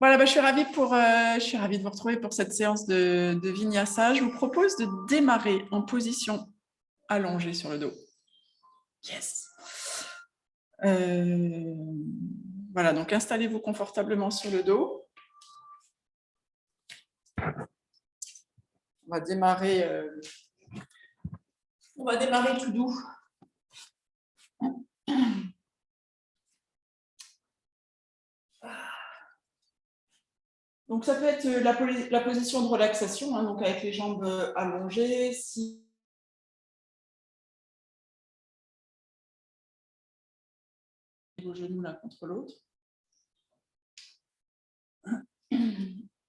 Voilà, je suis ravie de vous retrouver pour cette séance de Vinyasa. Je vous propose de démarrer en position allongée sur le dos. Yes. Voilà, donc installez-vous confortablement sur le dos. On va démarrer tout doux. Donc ça peut être la position de relaxation, hein, donc avec les jambes allongées. Si vos genoux l'un contre l'autre.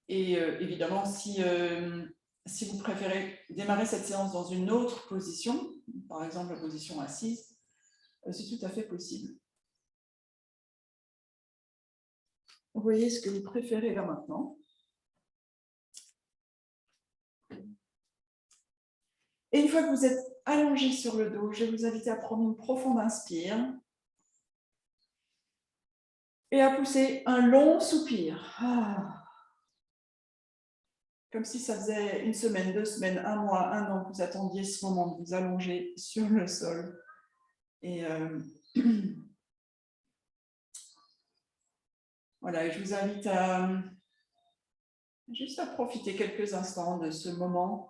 Et évidemment, si vous préférez démarrer cette séance dans une autre position, par exemple la position assise, c'est tout à fait possible. Vous voyez ce que vous préférez là maintenant. Et une fois que vous êtes allongé sur le dos, je vais vous inviter à prendre une profonde inspire et à pousser un long soupir. Comme si ça faisait une semaine, 2 semaines, 1 mois, 1 an que vous attendiez ce moment de vous allonger sur le sol. Et voilà, je vous invite juste à profiter quelques instants de ce moment,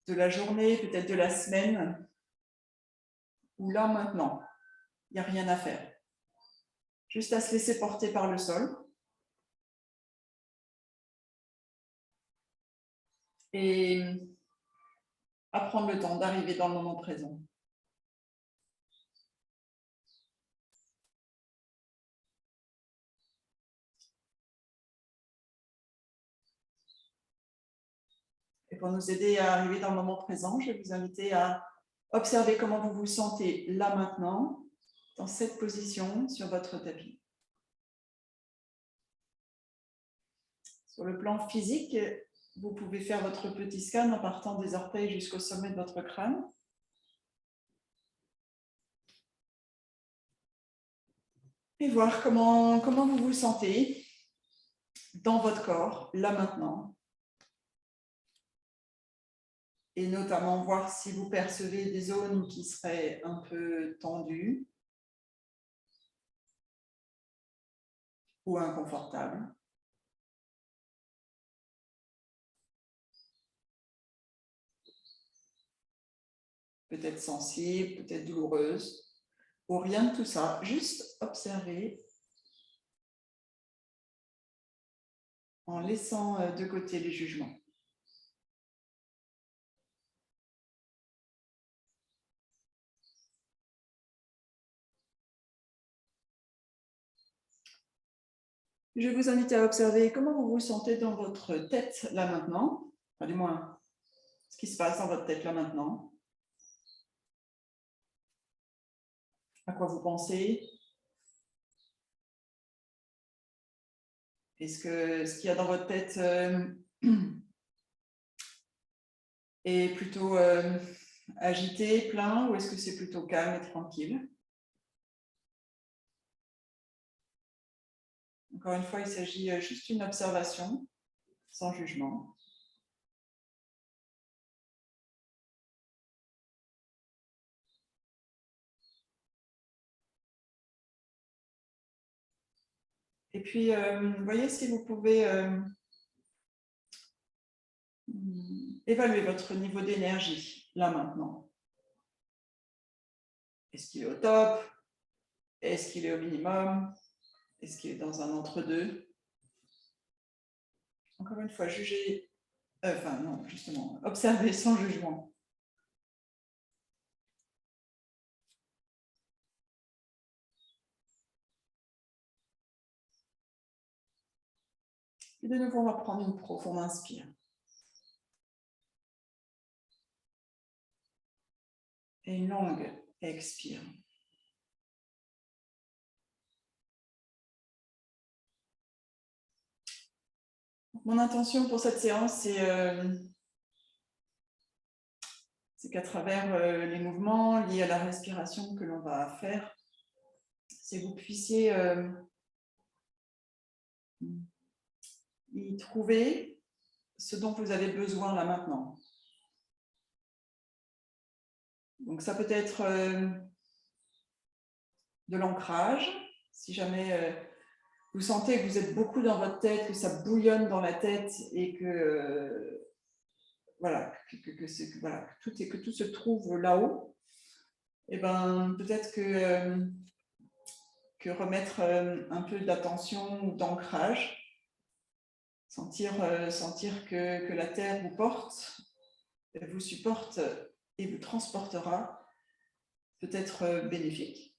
de la journée, peut-être de la semaine, où là maintenant, il n'y a rien à faire. Juste à se laisser porter par le sol. Et à prendre le temps d'arriver dans le moment présent. Et pour nous aider à arriver dans le moment présent, je vais vous inviter à observer comment vous vous sentez là maintenant, dans cette position sur votre tapis. Sur le plan physique, vous pouvez faire votre petit scan en partant des orteils jusqu'au sommet de votre crâne. Et voir comment vous vous sentez dans votre corps, là maintenant. Et notamment voir si vous percevez des zones qui seraient un peu tendues ou inconfortables. Peut-être sensibles, peut-être douloureuses, ou rien de tout ça. Juste observer en laissant de côté les jugements. Je vais vous inviter à observer comment vous vous sentez dans votre tête là maintenant, enfin du moins ce qui se passe dans votre tête là maintenant. À quoi vous pensez? Est-ce que ce qu'il y a dans votre tête est plutôt agité, plein, ou est-ce que c'est plutôt calme et tranquille? Encore une fois, il s'agit juste d'une observation, sans jugement. Et puis, voyez si vous pouvez évaluer votre niveau d'énergie, là maintenant. Est-ce qu'il est au top? Est-ce qu'il est au minimum? Est-ce qu'il est dans un entre-deux? Encore une fois, jugez, non, justement, observez sans jugement. Et de nouveau, on va prendre une profonde inspire. Et une longue expire. Mon intention pour cette séance, c'est qu'à travers les mouvements liés à la respiration que l'on va faire, c'est que vous puissiez y trouver ce dont vous avez besoin là maintenant. Donc ça peut être de l'ancrage, si jamais vous sentez que vous êtes beaucoup dans votre tête, que ça bouillonne dans la tête et que voilà, que tout se trouve là-haut, et ben peut-être que remettre un peu d'attention ou d'ancrage, sentir que la terre vous porte, vous supporte et vous transportera, peut être bénéfique.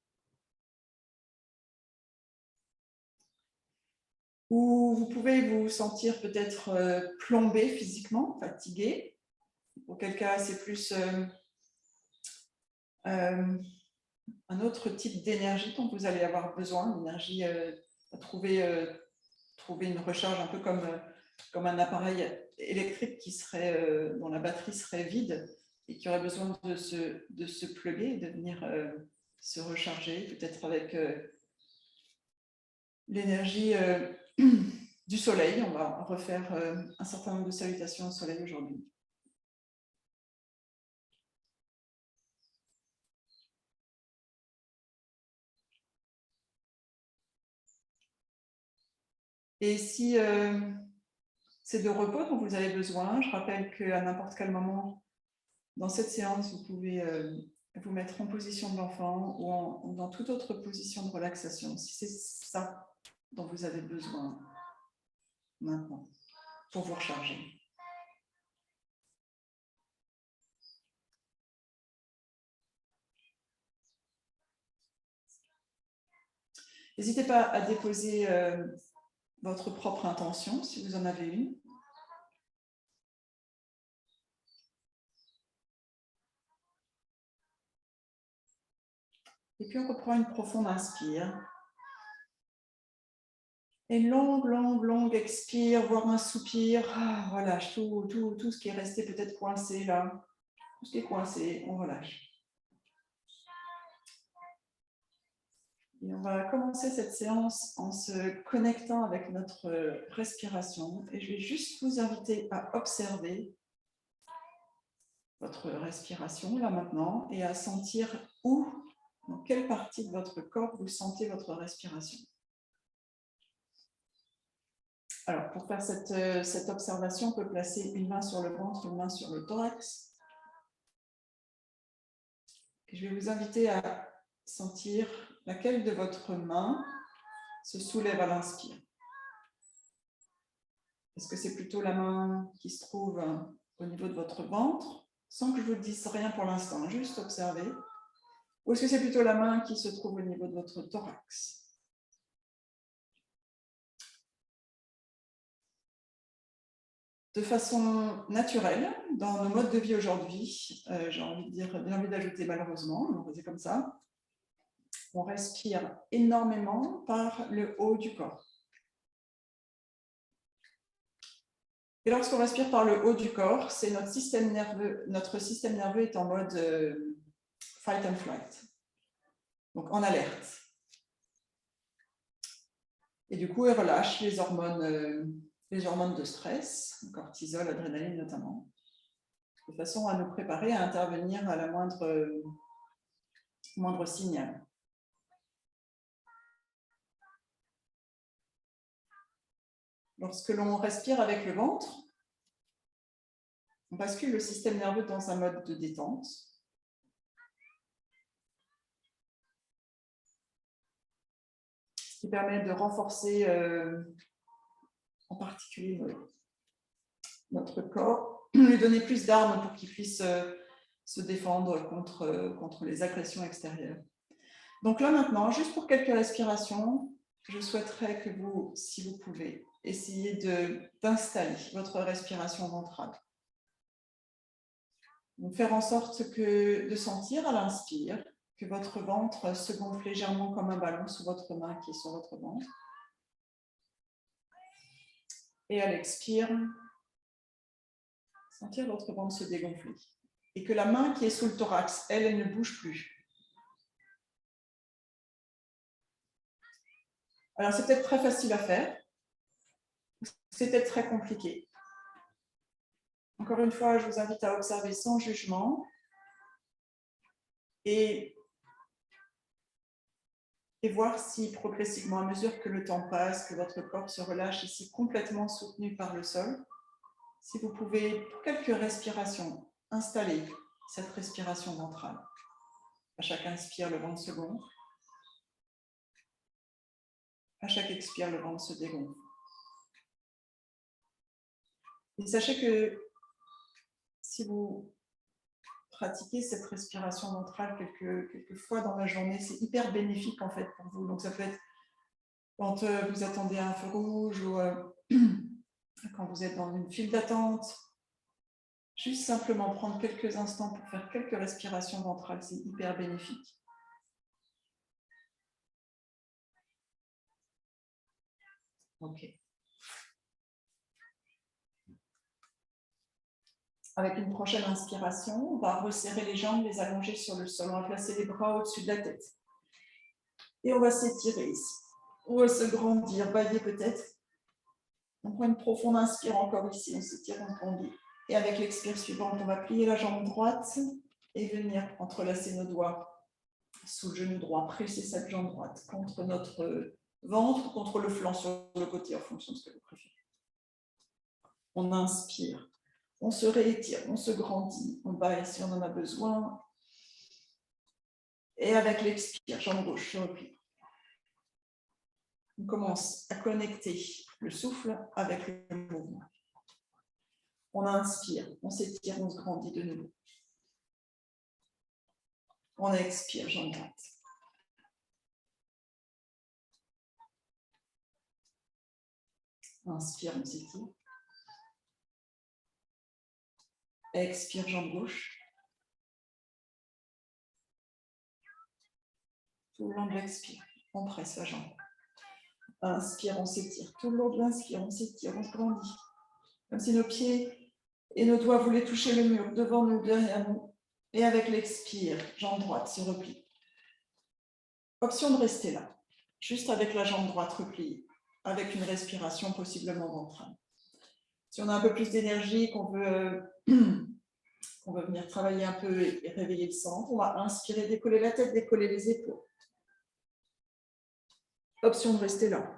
Ou vous pouvez vous sentir peut-être plombé physiquement, fatigué. Auquel cas, c'est plus un autre type d'énergie dont vous allez avoir besoin, une énergie à trouver une recharge un peu comme un appareil électrique dont la batterie serait vide et qui aurait besoin de se plugger, de venir se recharger, peut-être avec l'énergie du soleil. On va refaire un certain nombre de salutations au soleil aujourd'hui. Et si c'est de repos dont vous avez besoin, je rappelle qu'à n'importe quel moment dans cette séance, vous pouvez vous mettre en position de l'enfant ou dans toute autre position de relaxation, si c'est ça dont vous avez besoin maintenant pour vous recharger. N'hésitez pas à déposer votre propre intention, si vous en avez une. Et puis on reprend une profonde inspire. Et une longue expire, voire un soupir. Ah, on relâche tout ce qui est resté peut-être coincé là. Tout ce qui est coincé, on relâche. Et on va commencer cette séance en se connectant avec notre respiration. Et je vais juste vous inviter à observer votre respiration là maintenant et à sentir où, dans quelle partie de votre corps vous sentez votre respiration. Alors, pour faire cette observation, on peut placer une main sur le ventre, une main sur le thorax. Et je vais vous inviter à sentir laquelle de votre main se soulève à l'inspire. Est-ce que c'est plutôt la main qui se trouve au niveau de votre ventre, sans que je vous dise rien pour l'instant, juste observer? Ou est-ce que c'est plutôt la main qui se trouve au niveau de votre thorax? De façon naturelle, dans nos modes de vie aujourd'hui, j'ai envie d'ajouter malheureusement, on faisait comme ça, on respire énormément par le haut du corps. Et lorsqu'on respire par le haut du corps, c'est notre système nerveux est en mode fight and flight, donc en alerte. Et du coup, il relâche les hormones de stress, cortisol, adrénaline notamment, de façon à nous préparer à intervenir à la moindre signal. Lorsque l'on respire avec le ventre, on bascule le système nerveux dans un mode de détente. Ce qui permet de renforcer en particulier notre corps, lui donner plus d'armes pour qu'il puisse se défendre contre les agressions extérieures. Donc là maintenant, juste pour quelques respirations, je souhaiterais que vous, si vous pouvez, essayez d'installer votre respiration ventrale. Donc faire en sorte de sentir à l'inspire que votre ventre se gonfle légèrement comme un ballon sous votre main qui est sur votre ventre. Et à l'expire, sentir votre ventre se dégonfler. Et que la main qui est sous le thorax, elle ne bouge plus. Alors, c'est peut-être très facile à faire. c'est peut-être très compliqué. Encore une fois, je vous invite à observer sans jugement et voir si progressivement, à mesure que le temps passe, que votre corps se relâche ici complètement soutenu par le sol, si vous pouvez, pour quelques respirations, installer cette respiration ventrale. À chaque inspire, le ventre se gonfle. À chaque expire, le ventre se dégonfle. Et sachez que si vous pratiquez cette respiration ventrale quelques fois dans la journée, c'est hyper bénéfique en fait pour vous. Donc ça peut être quand vous attendez un feu rouge ou quand vous êtes dans une file d'attente. Juste simplement prendre quelques instants pour faire quelques respirations ventrales, c'est hyper bénéfique. Ok. Avec une prochaine inspiration, on va resserrer les jambes, les allonger sur le sol. On va placer les bras au-dessus de la tête. Et on va s'étirer ici. On va se grandir, bailler peut-être. On prend une profonde inspire encore ici. On s'étire, on grandit. Et avec l'expire suivante, on va plier la jambe droite et venir entrelacer nos doigts sous le genou droit. Presser cette jambe droite contre notre ventre, contre le flanc sur le côté, en fonction de ce que vous préférez. On inspire. On se réétire, on se grandit, on baille si on en a besoin. Et avec l'expire, jambe gauche se replie. On commence à connecter le souffle avec le mouvement. On inspire, on s'étire, on se grandit de nouveau. On expire, jambe droite. Inspire, on s'étire. Expire, jambe gauche. Tout le long de l'expire, on presse la jambe. Inspire, on s'étire. Tout le long de l'inspire, on s'étire, on se grandit. Comme si nos pieds et nos doigts voulaient toucher le mur devant nous, derrière nous. Et avec l'expire, jambe droite se replie. Option de rester là, juste avec la jambe droite repliée, avec une respiration possiblement ventrale. Si on a un peu plus d'énergie, qu'on veut venir travailler un peu et réveiller le centre, on va inspirer, décoller la tête, décoller les épaules. Option de rester là.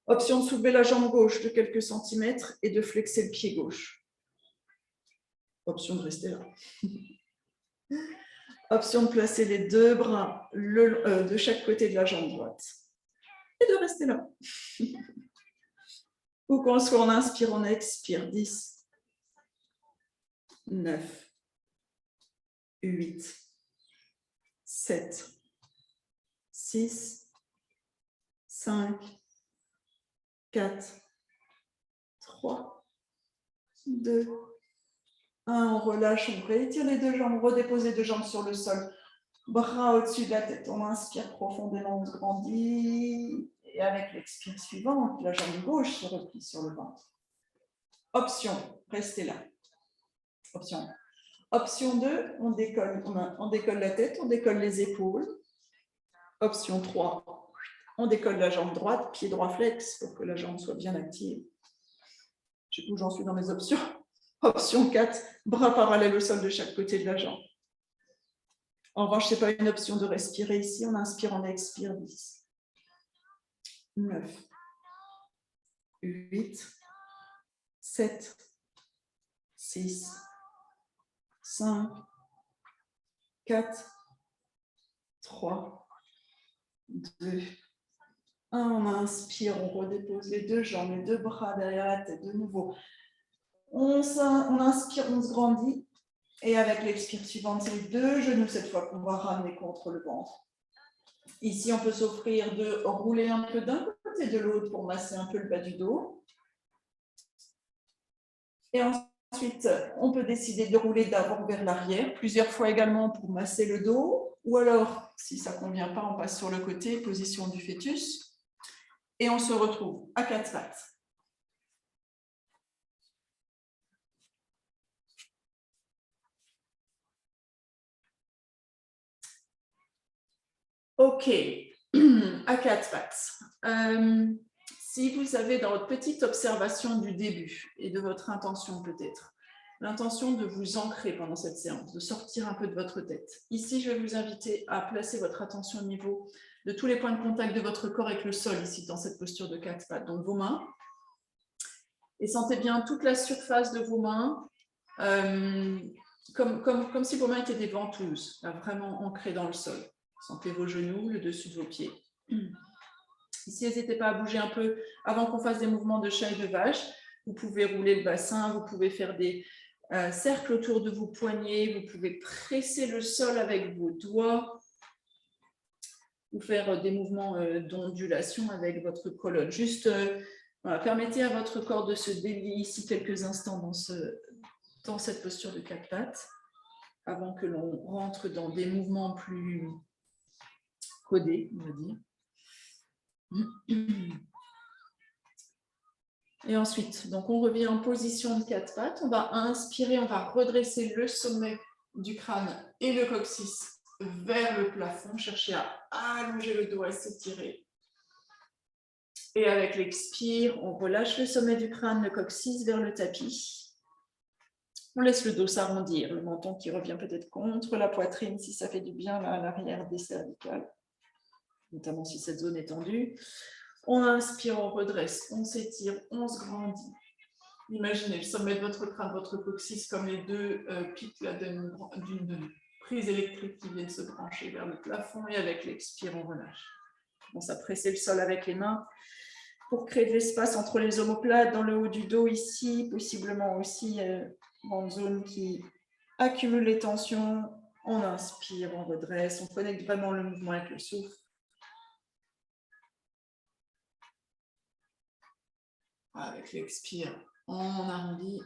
Option de soulever la jambe gauche de quelques centimètres et de flexer le pied gauche. Option de rester là. Option de placer les deux bras de chaque côté de la jambe droite. Et de rester là. Ou qu'on soit en inspire, on expire. 10, 9, 8, 7, 6, 5, 4, 3, 2, 1. On relâche, on réétire les deux jambes, redépose les deux jambes sur le sol. Bras au-dessus de la tête, on inspire profondément, on se grandit. Et avec l'expire suivante, la jambe gauche se replie sur le ventre. Option, restez là. Option 1. Option 2, on décolle la tête, on décolle les épaules. Option 3, on décolle la jambe droite, pied droit flex pour que la jambe soit bien active. Je sais où j'en suis dans mes options. Option 4, bras parallèles au sol de chaque côté de la jambe. En revanche, ce n'est pas une option de respirer ici. On inspire, on expire. 10, 9, 8, 7, 6, 5, 4, 3, 2, 1. On inspire, on redépose les deux jambes, les deux bras derrière la tête de nouveau. On inspire, on se grandit. Et avec l'expire suivante, c'est les deux genoux cette fois qu'on va ramener contre le ventre. Ici, on peut s'offrir de rouler un peu d'un côté de l'autre pour masser un peu le bas du dos. Et ensuite, on peut décider de rouler d'avant vers l'arrière, plusieurs fois également pour masser le dos. Ou alors, si ça ne convient pas, on passe sur le côté, position du fœtus. Et on se retrouve à quatre pattes. Ok, à quatre pattes. Si vous avez dans votre petite observation du début et de votre intention peut-être, l'intention de vous ancrer pendant cette séance, de sortir un peu de votre tête. Ici, je vais vous inviter à placer votre attention au niveau de tous les points de contact de votre corps avec le sol, ici, dans cette posture de 4 pattes. Donc, vos mains. Et sentez bien toute la surface de vos mains, comme si vos mains étaient des ventouses, là, vraiment ancrées dans le sol. Sentez vos genoux, le dessus de vos pieds. Ici, n'hésitez pas à bouger un peu avant qu'on fasse des mouvements de chat et de vache. Vous pouvez rouler le bassin, vous pouvez faire des cercles autour de vos poignets, vous pouvez presser le sol avec vos doigts ou faire des mouvements d'ondulation avec votre colonne. Juste voilà, permettez à votre corps de se délier ici quelques instants dans cette posture de 4 pattes avant que l'on rentre dans des mouvements plus codés, on va dire. Et ensuite, donc on revient en position de 4 pattes. On va inspirer, on va redresser le sommet du crâne et le coccyx vers le plafond. Chercher à allonger le dos, à s'étirer. Et avec l'expire, on relâche le sommet du crâne, le coccyx vers le tapis. On laisse le dos s'arrondir, le menton qui revient peut-être contre la poitrine si ça fait du bien là, à l'arrière des cervicales, notamment si cette zone est tendue. On inspire, on redresse, on s'étire, on se grandit. Imaginez le sommet de votre crâne, votre coccyx comme les deux pics d'une prise électrique qui viennent se brancher vers le plafond et avec l'expire, on relâche. On commence à presser le sol avec les mains pour créer de l'espace entre les omoplates, dans le haut du dos ici, possiblement aussi dans une zone qui accumule les tensions. On inspire, on redresse, on connecte vraiment le mouvement avec le souffle. Avec l'expire, on arrondit.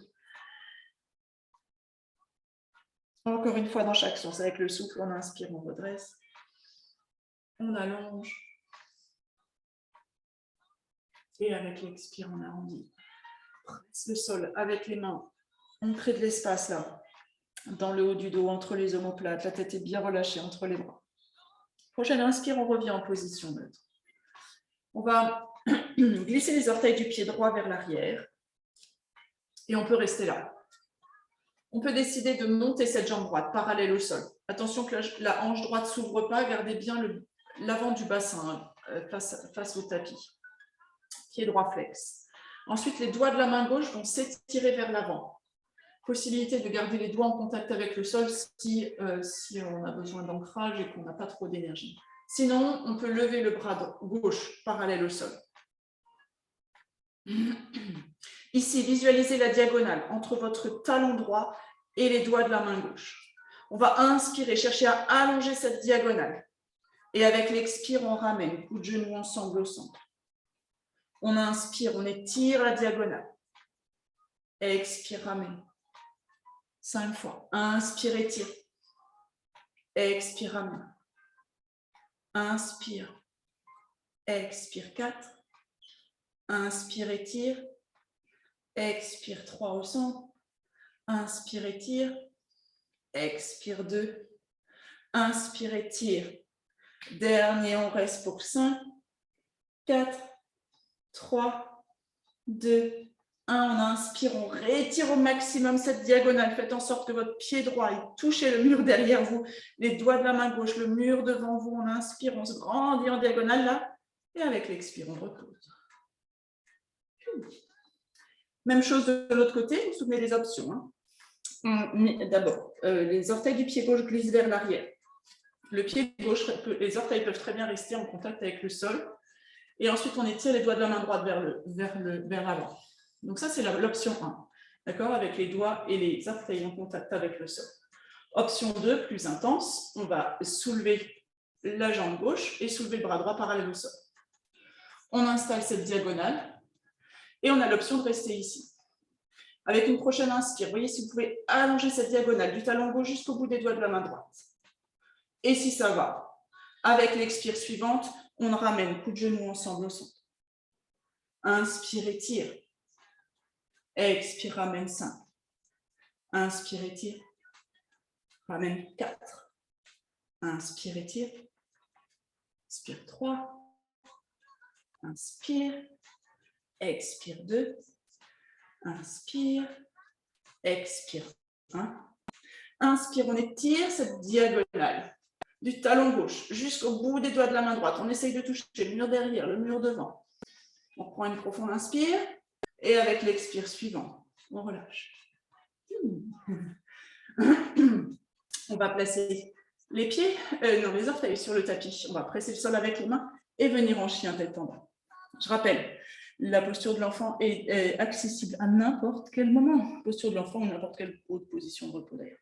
Encore une fois dans chaque sens, avec le souffle, on inspire, on redresse. On allonge. Et avec l'expire, on arrondit. Presse le sol avec les mains. On crée de l'espace là, dans le haut du dos, entre les omoplates. La tête est bien relâchée entre les bras. Prochaine inspire, on revient en position neutre. On va glisser les orteils du pied droit vers l'arrière. Et on peut rester là. On peut décider de monter cette jambe droite parallèle au sol. Attention que la hanche droite ne s'ouvre pas. Gardez bien l'avant du bassin face au tapis. Pied droit flex. Ensuite, les doigts de la main gauche vont s'étirer vers l'avant. Possibilité de garder les doigts en contact avec le sol si on a besoin d'ancrage et qu'on n'a pas trop d'énergie. Sinon, on peut lever le bras gauche parallèle au sol. Ici, visualisez la diagonale entre votre talon droit et les doigts de la main gauche. On va inspirer, chercher à allonger cette diagonale. Et avec l'expire, on ramène, coups de genoux ensemble au centre. On inspire, on étire la diagonale. Expire, ramène. 5 fois. Inspire, étire. Expire, ramène. Inspire. Expire, 4. Inspire, étire. Expire, 3 au centre. Inspire, étire. Expire, 2. Inspire, étire. Dernier, on reste pour 5, 4, 3, 2, 1. On inspire, on réétire au maximum cette diagonale. Faites en sorte que votre pied droit ait touché le mur derrière vous, les doigts de la main gauche, le mur devant vous. On inspire, on se grandit en diagonale là. Et avec l'expire, on repose. Même chose de l'autre côté, vous vous souvenez des options. D'abord, les orteils du pied gauche glissent vers l'arrière. Le pied gauche, les orteils peuvent très bien rester en contact avec le sol. Et ensuite, on étire les doigts de la main droite vers l'avant. Donc ça, c'est l'option 1. D'accord? Avec les doigts et les orteils en contact avec le sol. Option 2, plus intense, on va soulever la jambe gauche et soulever le bras droit parallèle au sol. On installe cette diagonale et on a l'option de rester ici. Avec une prochaine inspire, voyez si vous pouvez allonger cette diagonale du talon gauche jusqu'au bout des doigts de la main droite. Et si ça va, avec l'expire suivante, on ramène coup de genoux ensemble au centre. Inspire, étire. Expire, ramène 5. Inspire, étire. Ramène 4. Inspire, étire. Inspire 3. Inspire. expire 2, inspire, expire 1. Inspire, on étire cette diagonale du talon gauche jusqu'au bout des doigts de la main droite. On essaye de toucher le mur derrière, le mur devant. On prend une profonde inspire et avec l'expire suivant, on relâche. On va placer les pieds, les orteils sur le tapis. On va presser le sol avec les mains et venir en chien tête en bas. Je rappelle, la posture de l'enfant est accessible à n'importe quel moment. Posture de l'enfant ou n'importe quelle autre position de repos d'ailleurs.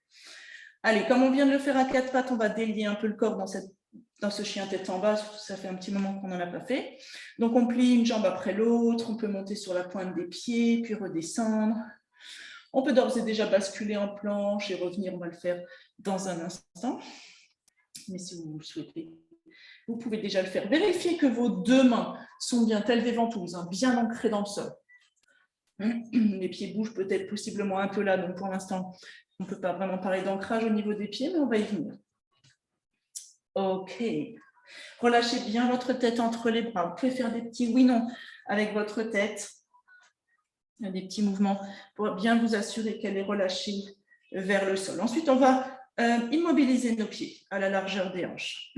Allez, comme on vient de le faire à 4 pattes, on va délier un peu le corps dans ce chien tête en bas. Ça fait un petit moment qu'on n'en a pas fait. Donc, on plie une jambe après l'autre. On peut monter sur la pointe des pieds, puis redescendre. On peut d'ores et déjà basculer en planche et revenir. On va le faire dans un instant. Mais si vous le souhaitez, vous pouvez déjà le faire. Vérifiez que vos deux mains sont bien telles des ventouses, bien ancrées dans le sol. Les pieds bougent peut-être possiblement un peu là, donc pour l'instant, on ne peut pas vraiment parler d'ancrage au niveau des pieds, mais on va y venir. Ok. Relâchez bien votre tête entre les bras. Vous pouvez faire des petits oui-non avec votre tête. Des petits mouvements pour bien vous assurer qu'elle est relâchée vers le sol. Ensuite, on va immobiliser nos pieds à la largeur des hanches.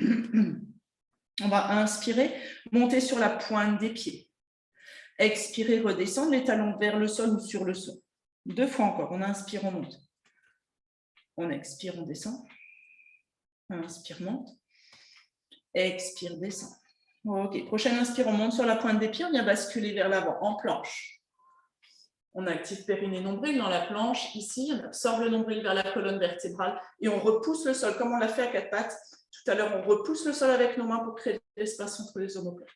On va inspirer, monter sur la pointe des pieds. Expirer, redescendre les talons vers le sol ou sur le sol. 2 fois encore. On inspire, on monte. On expire, on descend. Inspire, monte. Expire, descend. Ok. Prochaine inspire, on monte sur la pointe des pieds. On vient basculer vers l'avant en planche. On active périnée nombril dans la planche. Ici, on absorbe le nombril vers la colonne vertébrale et on repousse le sol comme on l'a fait à 4 pattes. Tout à l'heure, on repousse le sol avec nos mains pour créer de l'espace entre les omoplates.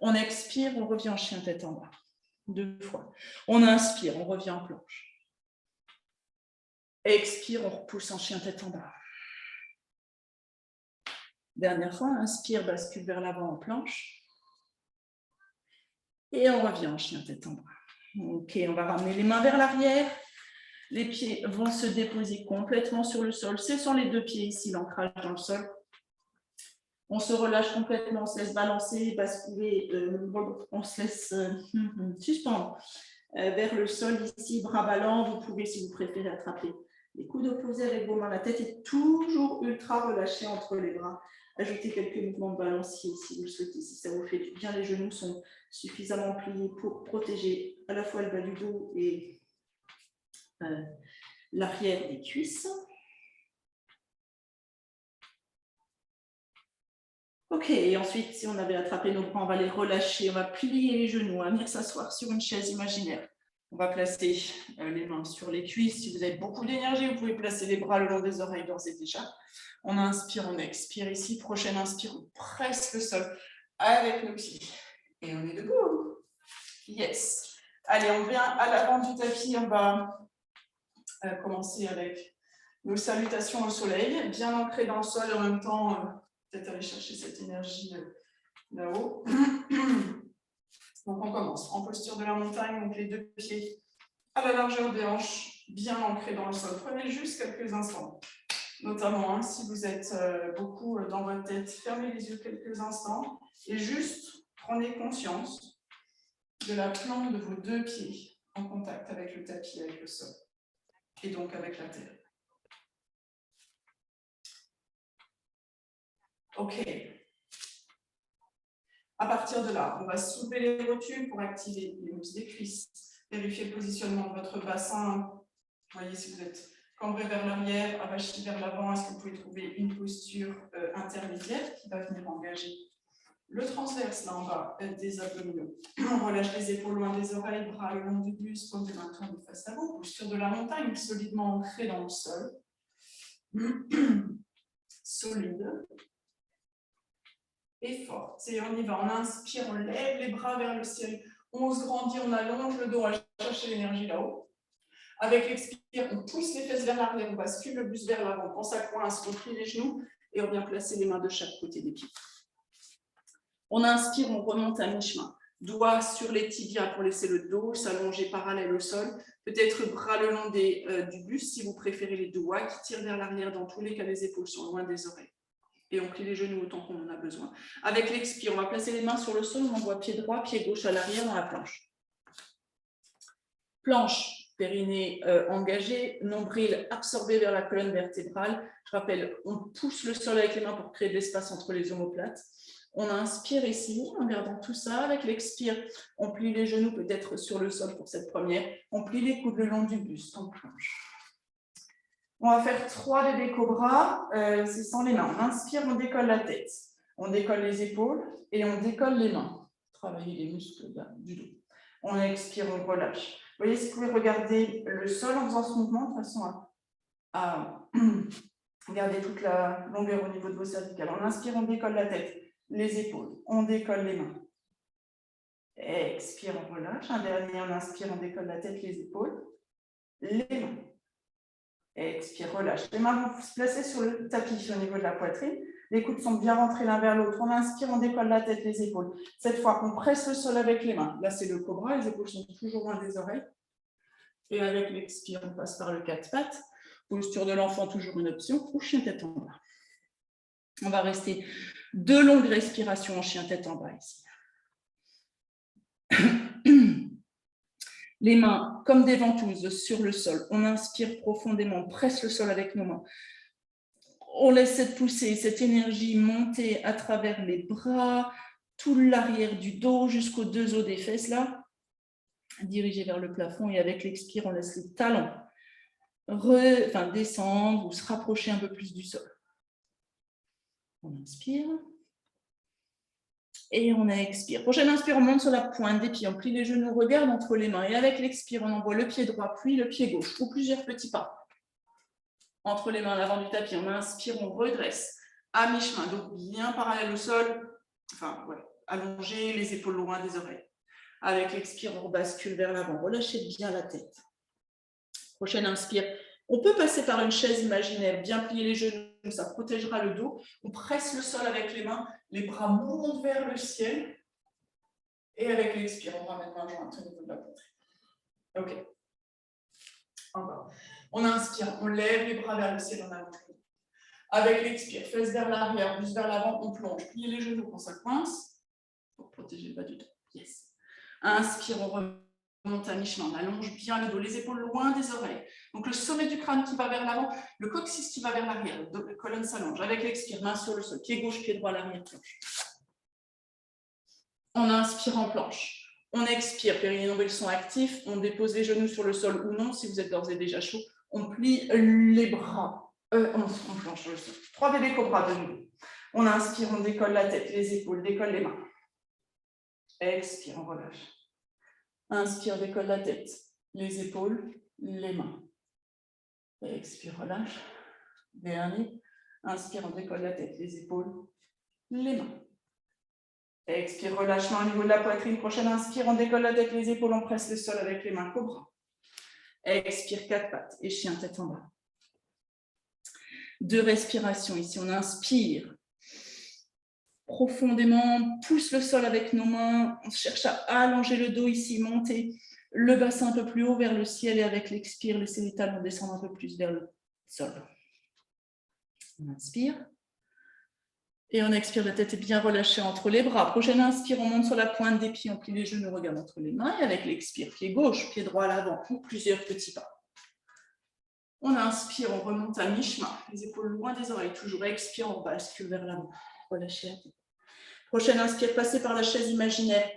On expire, on revient en chien tête en bas. 2 fois. On inspire, on revient en planche. Expire, on repousse en chien tête en bas. Dernière fois, inspire, bascule vers l'avant en planche. Et on revient en chien tête en bas. Ok, on va ramener les mains vers l'arrière. Les pieds vont se déposer complètement sur le sol. Ce sont les 2 pieds ici, l'ancrage dans le sol. On se relâche complètement, on se laisse balancer, basculer, on se laisse suspendre vers le sol ici, bras ballants. Vous pouvez, si vous préférez, attraper les coudes opposés avec vos mains. La tête est toujours ultra relâchée entre les bras. Ajoutez quelques mouvements de balancier si vous le souhaitez, si ça vous fait du bien. Les genoux sont suffisamment pliés pour protéger à la fois le bas du dos et l'arrière des cuisses. Ok, et ensuite, si on avait attrapé nos bras, on va les relâcher, on va plier les genoux, on va venir s'asseoir sur une chaise imaginaire. On va placer les mains sur les cuisses. Si vous avez beaucoup d'énergie, vous pouvez placer les bras le long des oreilles d'ores et déjà. On inspire, on expire ici. Prochaine inspire, on presse le sol avec nos pieds. Et on est debout. Yes. Allez, on vient à l'avant du tapis. On va commencer avec nos salutations au soleil, bien ancrées dans le sol et en même temps, peut-être aller chercher cette énergie là-haut. Donc, on commence en posture de la montagne, donc les 2 pieds à la largeur des hanches, bien ancrés dans le sol. Prenez juste quelques instants, notamment si vous êtes beaucoup dans votre tête, fermez les yeux quelques instants et juste prenez conscience de la plante de vos 2 pieds en contact avec le tapis, avec le sol et donc avec la terre. Ok. À partir de là, on va soulever les rotules pour activer les muscles des cuisses. Vérifiez le positionnement de votre bassin. Voyez si vous êtes cambré vers l'arrière, avachi vers l'avant. Est-ce que vous pouvez trouver une posture intermédiaire qui va venir engager le transverse là en bas des abdominaux. On relâche les épaules loin des oreilles, bras le long du buste, paume des mains tournées face à vous. Posture de la montagne, solidement ancrée dans le sol. Solide. Et forte. Et on y va. On inspire, on lève les bras vers le ciel. On se grandit, on allonge le dos, on va chercher l'énergie là-haut. Avec l'expire, on pousse les fesses vers l'arrière, on bascule le buste vers l'avant. Quand ça coince, on plie les genoux et on vient placer les mains de chaque côté des pieds. On inspire, on remonte à mi-chemin. Doigts sur les tibias pour laisser le dos s'allonger parallèle au sol. Peut-être bras le long du buste si vous préférez les doigts qui tirent vers l'arrière. Dans tous les cas, les épaules sont loin des oreilles. Et on plie les genoux autant qu'on en a besoin. Avec l'expire, on va placer les mains sur le sol, on envoie pied droit, pied gauche à l'arrière dans la planche. Planche, périnée engagé, nombril absorbé vers la colonne vertébrale. Je rappelle, on pousse le sol avec les mains pour créer de l'espace entre les omoplates. On inspire ici en gardant tout ça. Avec l'expire, on plie les genoux peut-être sur le sol pour cette première. On plie les coudes le long du buste, on plonge. On va faire 3 bébés cobras, c'est sans les mains. On inspire, on décolle la tête. On décolle les épaules et on décolle les mains. Travailler les muscles du dos. On expire, on relâche. Vous voyez, si vous pouvez regarder le sol en faisant ce mouvement, de façon à garder toute la longueur au niveau de vos cervicales. On inspire, on décolle la tête, les épaules, on décolle les mains. Expire, on relâche. Un dernier, on inspire, on décolle la tête, les épaules, les mains. Expire, relâche. Les mains vont se placer sur le tapis au niveau de la poitrine. Les coudes sont bien rentrés l'un vers l'autre. On inspire, on décolle la tête, les épaules. Cette fois, on presse le sol avec les mains. Là, c'est le cobra. Les épaules sont toujours loin des oreilles. Et avec l'expire, on passe par le 4 pattes. Posture de l'enfant, toujours une option. Ou chien tête en bas. On va rester 2 longues respirations en chien tête en bas ici. Les mains comme des ventouses sur le sol. On inspire profondément, on presse le sol avec nos mains. On laisse cette poussée, cette énergie monter à travers les bras, tout l'arrière du dos jusqu'aux 2 os des fesses là, dirigé vers le plafond. Et avec l'expire, on laisse les talons descendre ou se rapprocher un peu plus du sol. On inspire. Et on expire. Prochaine inspire, on monte sur la pointe des pieds. On plie les genoux, on regarde entre les mains. Et avec l'expire, on envoie le pied droit, puis le pied gauche, ou plusieurs petits pas. Entre les mains, à l'avant du tapis. On inspire, on redresse. À mi-chemin, donc bien parallèle au sol. Allonger les épaules loin des oreilles. Avec l'expire, on bascule vers l'avant. Relâchez bien la tête. Prochaine inspire. On peut passer par une chaise imaginaire, bien plier les genoux, ça protégera le dos. On presse le sol avec les mains, les bras montent vers le ciel. Et avec l'expire, on ramène main jointe au niveau de la poitrine. Ok. Encore. On inspire, on lève les bras vers le ciel en allonge. Avec l'expire, fesses vers l'arrière, buste vers l'avant, on plonge. Pliez les genoux quand ça coince, pour protéger le bas du dos. Yes. Inspire, on remonte à mi-chemin, on allonge bien le dos, les épaules loin des oreilles. Donc le sommet du crâne qui va vers l'avant, le coccyx qui va vers l'arrière, la colonne s'allonge. Avec l'expire, main sur le sol, pied gauche, pied droit à l'arrière, planche. On inspire en planche. On expire, périnée et nombril sont actifs. On dépose les genoux sur le sol ou non, si vous êtes d'ores et déjà chaud. On plie les bras. On planche sur le sol. 3 bébés cobras de nouveau. On inspire, on décolle la tête, les épaules, décolle les mains. Expire, on relâche. Inspire, décolle la tête, les épaules, les mains. Expire, relâche. Dernier. Inspire, on décolle la tête, les épaules, les mains. Expire, relâchement au niveau de la poitrine. Prochaine inspire, on décolle la tête, les épaules, on presse le sol avec les mains, cobra. Expire, 4 pattes et chien tête en bas. 2 respirations ici. On inspire profondément, on pousse le sol avec nos mains. On cherche à allonger le dos ici, monter le bassin un peu plus haut vers le ciel et avec l'expire, laissez les talons descendre un peu plus vers le sol. On inspire. Et on expire, la tête est bien relâchée entre les bras. Prochaine inspire, on monte sur la pointe des pieds, on plie les genoux, on regarde entre les mains. Et avec l'expire, pied gauche, pied droit à l'avant, ou plusieurs petits pas. On inspire, on remonte à mi-chemin, les épaules loin des oreilles. Toujours expire, on bascule vers l'avant. Relâchez la tête. Prochaine inspire, passez par la chaise imaginaire.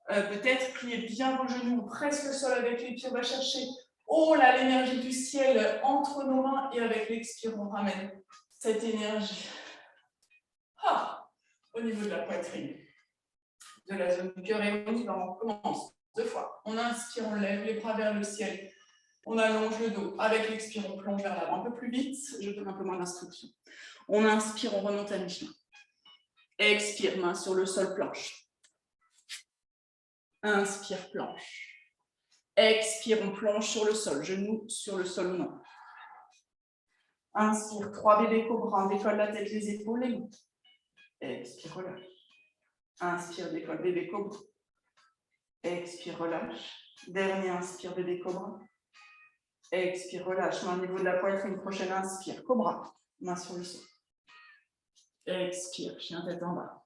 Peut-être pliez bien vos genoux, on presse le sol avec les pieds, on va chercher l'énergie du ciel entre nos mains. Et avec l'expire, on ramène cette énergie. Au niveau de la poitrine, de la zone du cœur, et on commence 2 fois. On inspire, on lève les bras vers le ciel, on allonge le dos. Avec l'expire, on plonge vers l'avant. Un peu plus vite, je donne un peu moins d'instructions. On inspire, on remonte à mi-chemin. Expire, main sur le sol, planche. Inspire, planche. Expire, on plonge sur le sol, genoux sur le sol ou non. Inspire, 3 bébés cobras, on décolle la tête, les épaules, les mains. Expire, relâche. Inspire, décolle, bébé cobra. Expire, relâche. Dernier, inspire, bébé cobra. Expire, relâche. Main au niveau de la poitrine. Prochaine, inspire, cobra. Main sur le sol. Expire, chien tête en bas.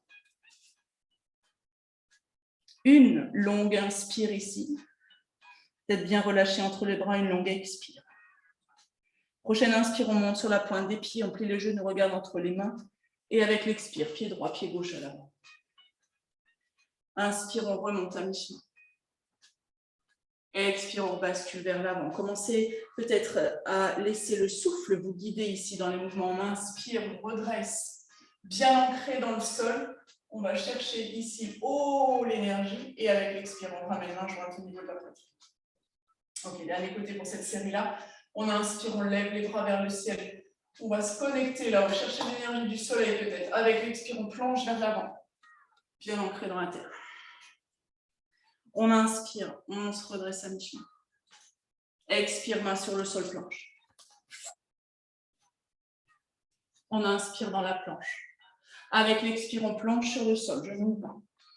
Une longue inspire ici. Tête bien relâchée entre les bras, une longue expire. Prochaine inspire, on monte sur la pointe des pieds, on plie les genoux, regarde entre les mains. Et avec l'expire, pied droit, pied gauche à l'avant. Inspire, on remonte à mi-chemin. Expire, on bascule vers l'avant. Commencez peut-être à laisser le souffle vous guider ici dans les mouvements. On inspire, on redresse, bien ancré dans le sol. On va chercher ici l'énergie et avec l'expire, on ramène main jointe au niveau de la poitrine. Ok, dernier côté pour cette série-là. On inspire, on lève les bras vers le ciel. On va se connecter là, on va chercher l'énergie du soleil peut-être. Avec l'expire, on plonge vers l'avant, bien ancré dans la terre. On inspire, on se redresse à mi-chemin. Expire, main sur le sol, planche. On inspire dans la planche. Avec l'expire, on planche sur le sol, genoux bas.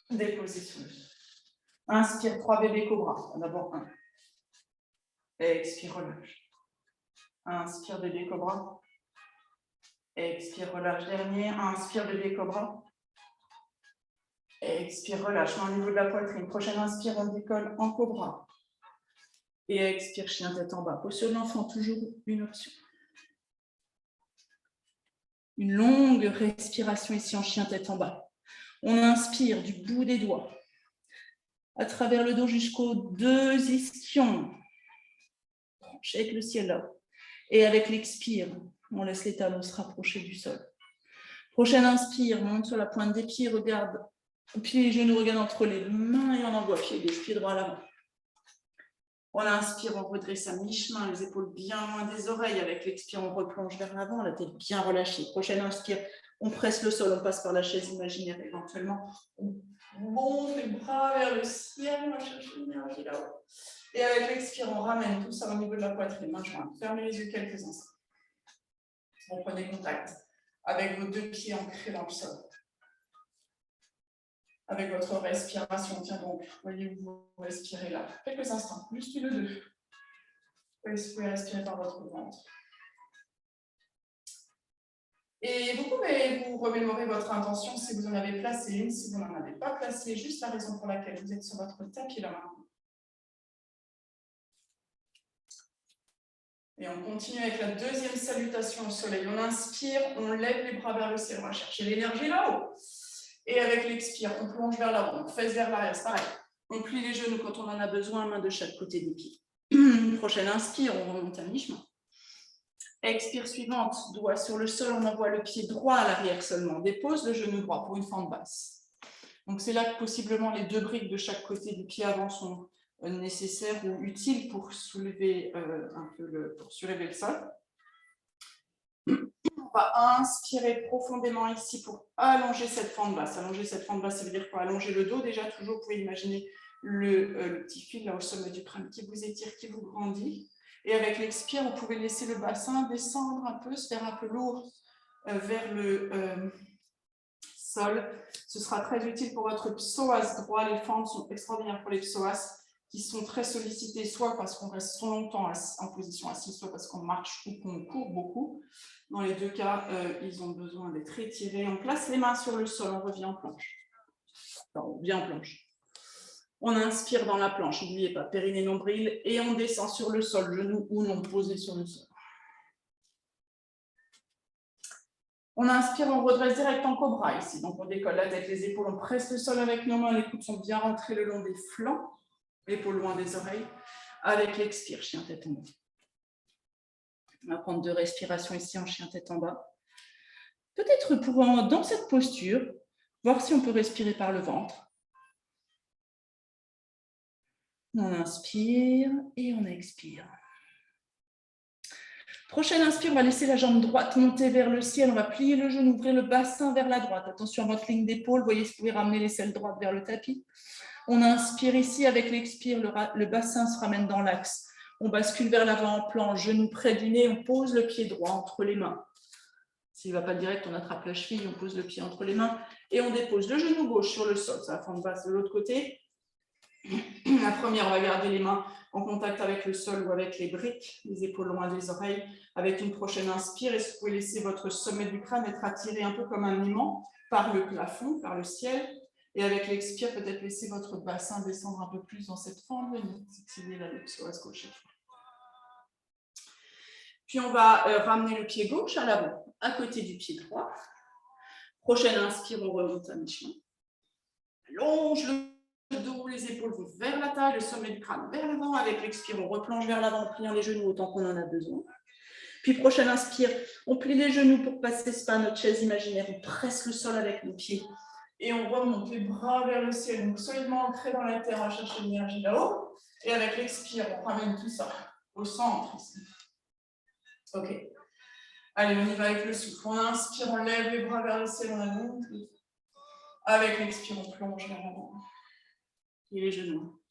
Déposé sur le sol. Inspire, 3 bébés cobras. D'abord 1. Expire, relâche. Inspire, bébé cobra. Expire, relâche. Dernier. Inspire, bébé cobra. Expire, relâche. Main au niveau de la poitrine. Prochaine inspire, on décolle en cobra. Et expire, chien tête en bas. Posture de l'enfant, toujours une option. Une longue respiration ici en chien tête en bas. On inspire du bout des doigts. À travers le dos jusqu'aux 2 ischions. Branche avec le ciel là. Et avec l'expire, on laisse les talons se rapprocher du sol. Prochaine inspire, monte sur la pointe des pieds, regarde, plie les genoux, regarde entre les mains et on envoie pied gauche, pied droit à l'avant. On inspire, on redresse à mi-chemin, les épaules bien loin des oreilles. Avec l'expire, on replonge vers l'avant, la tête bien relâchée. Prochaine inspire, on presse le sol, on passe par la chaise imaginaire éventuellement. On monte les bras vers le ciel, on va chercher l'énergie là-haut. Et avec l'expire, on ramène tout ça au niveau de la poitrine, main jointe. Fermez les yeux quelques instants. Vous prenez contact avec vos 2 pieds ancrés dans le sol. Avec votre respiration, tiens donc, voyez où vous respirez là. Quelques instants, juste une ou 2. Vous pouvez respirer par votre ventre. Et vous pouvez vous remémorer votre intention si vous en avez placé une, si vous n'en avez pas placé, juste la raison pour laquelle vous êtes sur votre tapis là maintenant. Et on continue avec la deuxième salutation au soleil. On inspire, on lève les bras vers le ciel, on va chercher l'énergie là-haut. Et avec l'expire, on plonge vers l'avant, on fesse vers l'arrière, c'est pareil. On plie les genoux quand on en a besoin, main de chaque côté des pieds. Prochaine inspire, on remonte à mi-chemin. Expire suivante, doigt sur le sol, on envoie le pied droit à l'arrière seulement. Dépose le genou droit pour une fente basse. Donc c'est là que possiblement les 2 briques de chaque côté du pied avant sont nécessaires ou utiles pour soulever pour surélever le sol. On va inspirer profondément ici pour allonger cette fente basse. Allonger cette fente basse, ça veut dire quoi? Allonger le dos. Déjà, toujours, vous pouvez imaginer le petit fil là au sommet du crâne qui vous étire, qui vous grandit. Et avec l'expire, vous pouvez laisser le bassin descendre un peu, se faire un peu lourd vers le sol. Ce sera très utile pour votre psoas droit. Les fentes sont extraordinaires pour les psoas qui sont très sollicités, soit parce qu'on reste trop longtemps en position assise, soit parce qu'on marche ou qu'on court beaucoup. Dans les 2 cas, ils ont besoin d'être étirés. On place les mains sur le sol, on revient en planche. Enfin, on vient en planche. On inspire dans la planche, n'oubliez pas, périnée, nombril, et on descend sur le sol, genoux ou non posés sur le sol. On inspire, on redresse direct en cobra ici. Donc on décolle la tête, les épaules, on presse le sol avec nos mains, les coudes sont bien rentrés le long des flancs, épaules loin des oreilles. Avec l'expire, chien tête en bas. On va prendre 2 respirations ici en chien tête en bas. Peut-être dans cette posture, voir si on peut respirer par le ventre. On inspire et on expire. Prochaine inspire, on va laisser la jambe droite monter vers le ciel. On va plier le genou, ouvrir le bassin vers la droite. Attention à votre ligne d'épaule. Voyez si vous pouvez ramener l'aisselle droite vers le tapis. On inspire ici. Avec l'expire, le bassin se ramène dans l'axe. On bascule vers l'avant en planche, genou près du nez. On pose le pied droit entre les mains. S'il ne va pas direct, on attrape la cheville. On pose le pied entre les mains. Et on dépose le genou gauche sur le sol. Ça va fente basse de l'autre côté. La première, on va garder les mains en contact avec le sol ou avec les briques, les épaules loin des oreilles. Avec une prochaine inspire, et vous pouvez laisser votre sommet du crâne être attiré un peu comme un aimant par le plafond, par le ciel. Et avec l'expire, peut-être laisser votre bassin descendre un peu plus dans cette fente. Activez la psoas gauche. Puis on va ramener le pied gauche à l'avant, à côté du pied droit. Prochaine inspire, on remonte à mi-chemin. Allonge le dos, les épaules vont vers la taille, le sommet du crâne vers l'avant. Avec l'expire, on replonge vers l'avant en pliant les genoux autant qu'on en a besoin. Puis prochaine inspire, on plie les genoux pour passer ce pas à notre chaise imaginaire. On presse le sol avec nos pieds. Et on remonte les bras vers le ciel. Donc solidement ancré dans la terre, à chercher l'énergie là-haut. Et avec l'expire, on ramène tout ça au centre ici. Ok. Allez, on y va avec le souffle. On inspire, on lève les bras vers le ciel, on allonge. Avec l'expire, on plonge vers l'avant. Et les genoux.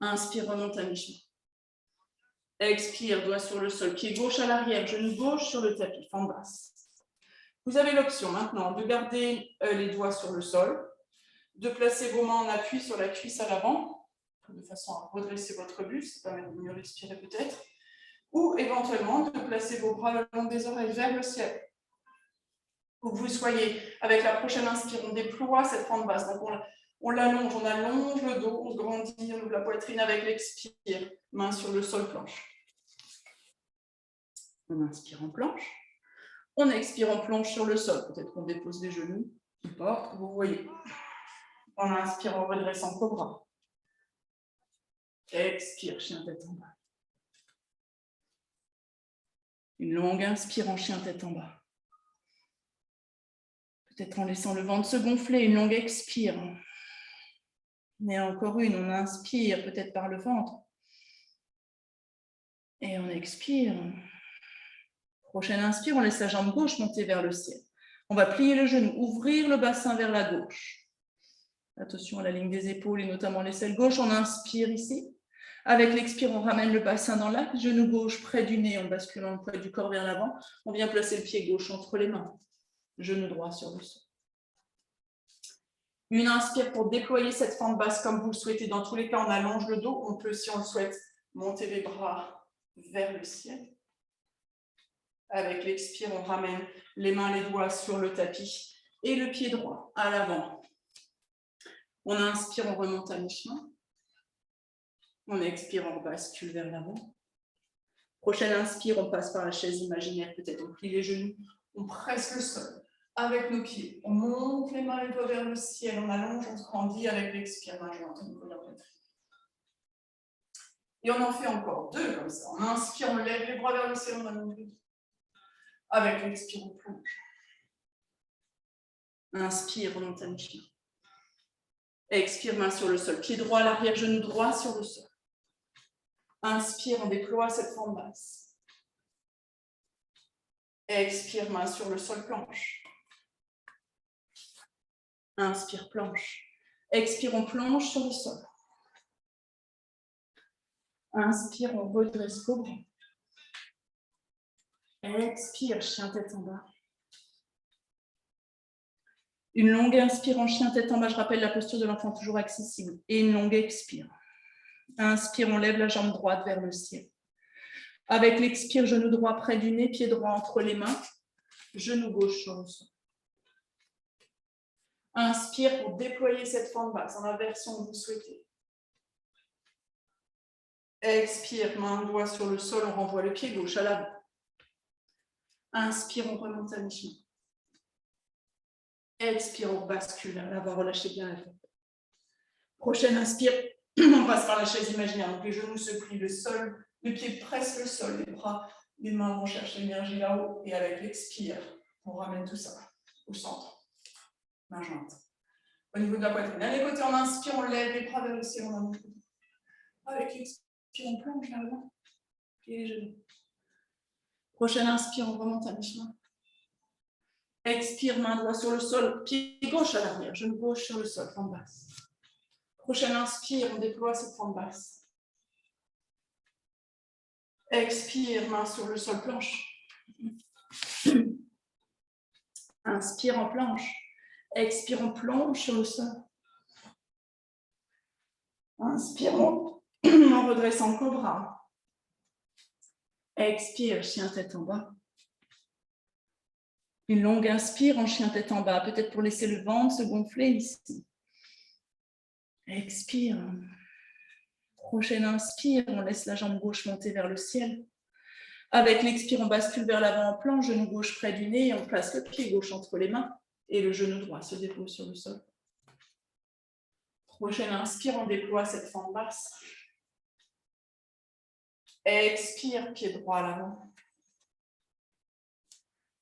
Inspire, remonte à mi-chemin. Expire, doigt sur le sol. Pied gauche à l'arrière, genou gauche sur le tapis, fente basse. Vous avez l'option maintenant de garder les doigts sur le sol, de placer vos mains en appui sur la cuisse à l'avant, de façon à redresser votre buste, ça permet de mieux respirer peut-être, ou éventuellement de placer vos bras le long des oreilles vers le ciel. Où que vous soyez, avec la prochaine inspire, on déploie cette fente basse. Donc on l'allonge, on allonge le dos, on se grandit, on ouvre la poitrine avec l'expire, main sur le sol, planche. On inspire en planche. On expire en plonge sur le sol. Peut-être qu'on dépose les genoux, n'importe, vous voyez. On inspire en redressant cobra. Expire, chien tête en bas. Une longue inspire en chien tête en bas. Peut-être en laissant le ventre se gonfler, une longue expire. Et encore une, on inspire, peut-être par le ventre. Et on expire. Prochaine inspire, on laisse la jambe gauche monter vers le ciel. On va plier le genou, ouvrir le bassin vers la gauche. Attention à la ligne des épaules et notamment l'aisselle gauche. On inspire ici. Avec l'expire, on ramène le bassin dans l'axe. Genou gauche près du nez en basculant le poids du corps vers l'avant. On vient placer le pied gauche entre les mains. Genou droit sur le sol. Une inspire pour déployer cette fente basse comme vous le souhaitez. Dans tous les cas, on allonge le dos. On peut, si on le souhaite, monter les bras vers le ciel. Avec l'expire, on ramène les mains, les doigts sur le tapis et le pied droit à l'avant. On inspire, on remonte à mi-chemin. On expire, on bascule vers l'avant. Prochaine inspire, on passe par la chaise imaginaire. Peut-être on plie les genoux, on presse le sol avec nos pieds. On monte les mains et les doigts vers le ciel. On allonge, on se grandit avec l'expire, main jointe au niveau de la poitrine. Et on en fait encore deux comme ça. On inspire, on lève les bras vers le ciel, on allonge les doigts. Avec l'expire, on plonge. Inspire, on monte à mi-chemin. Expire, main sur le sol. Pied droit à l'arrière, genou droit sur le sol. Inspire, on déploie cette fente basse. Expire, main sur le sol, planche. Inspire, planche. Expire, on plonge sur le sol. Inspire, on redresse cobra. Expire, chien tête en bas. Une longue inspire en chien tête en bas. Je rappelle la posture de l'enfant toujours accessible. Et une longue expire. Inspire, on lève la jambe droite vers le ciel. Avec l'expire, genou droit près du nez, pied droit entre les mains, genou gauche sur le sol. Inspire pour déployer cette fente basse dans la version que vous souhaitez. Expire, main, doigt sur le sol, on renvoie le pied gauche à l'avant. Inspire, on remonte à mi-chemin. Expire, on bascule à l'avant, relâchez bien la tête. Prochaine inspire, on passe par la chaise imaginaire. Donc les genoux se plient, le sol, les pieds pressent le sol, les bras, les mains vont chercher l'énergie là-haut. Et avec l'expire, on ramène tout ça au centre. Main jointe. Au niveau de la poitrine. D'un côté, on inspire, on lève les bras vers le ciel, on allonge. Avec l'expire, on plonge vers l'avant. Et les genoux. Prochaine inspire, on remonte à mi-chemin. Expire, main droit sur le sol, pied gauche à l'arrière, genou gauche sur le sol, fente basse. Prochaine inspire, on déploie cette fente basse. Expire, main sur le sol, planche. Inspire en planche. Expire, on plonge sur le sol. Inspire, on redresse en cobra. Expire, chien tête en bas. Une longue inspire en chien tête en bas, peut-être pour laisser le ventre se gonfler ici. Expire. Prochaine inspire, on laisse la jambe gauche monter vers le ciel. Avec l'expire, on bascule vers l'avant en planche, genou gauche près du nez, et on place le pied gauche entre les mains et le genou droit se dépose sur le sol. Prochaine inspire, on déploie cette fente basse. Expire, pied droit à l'avant.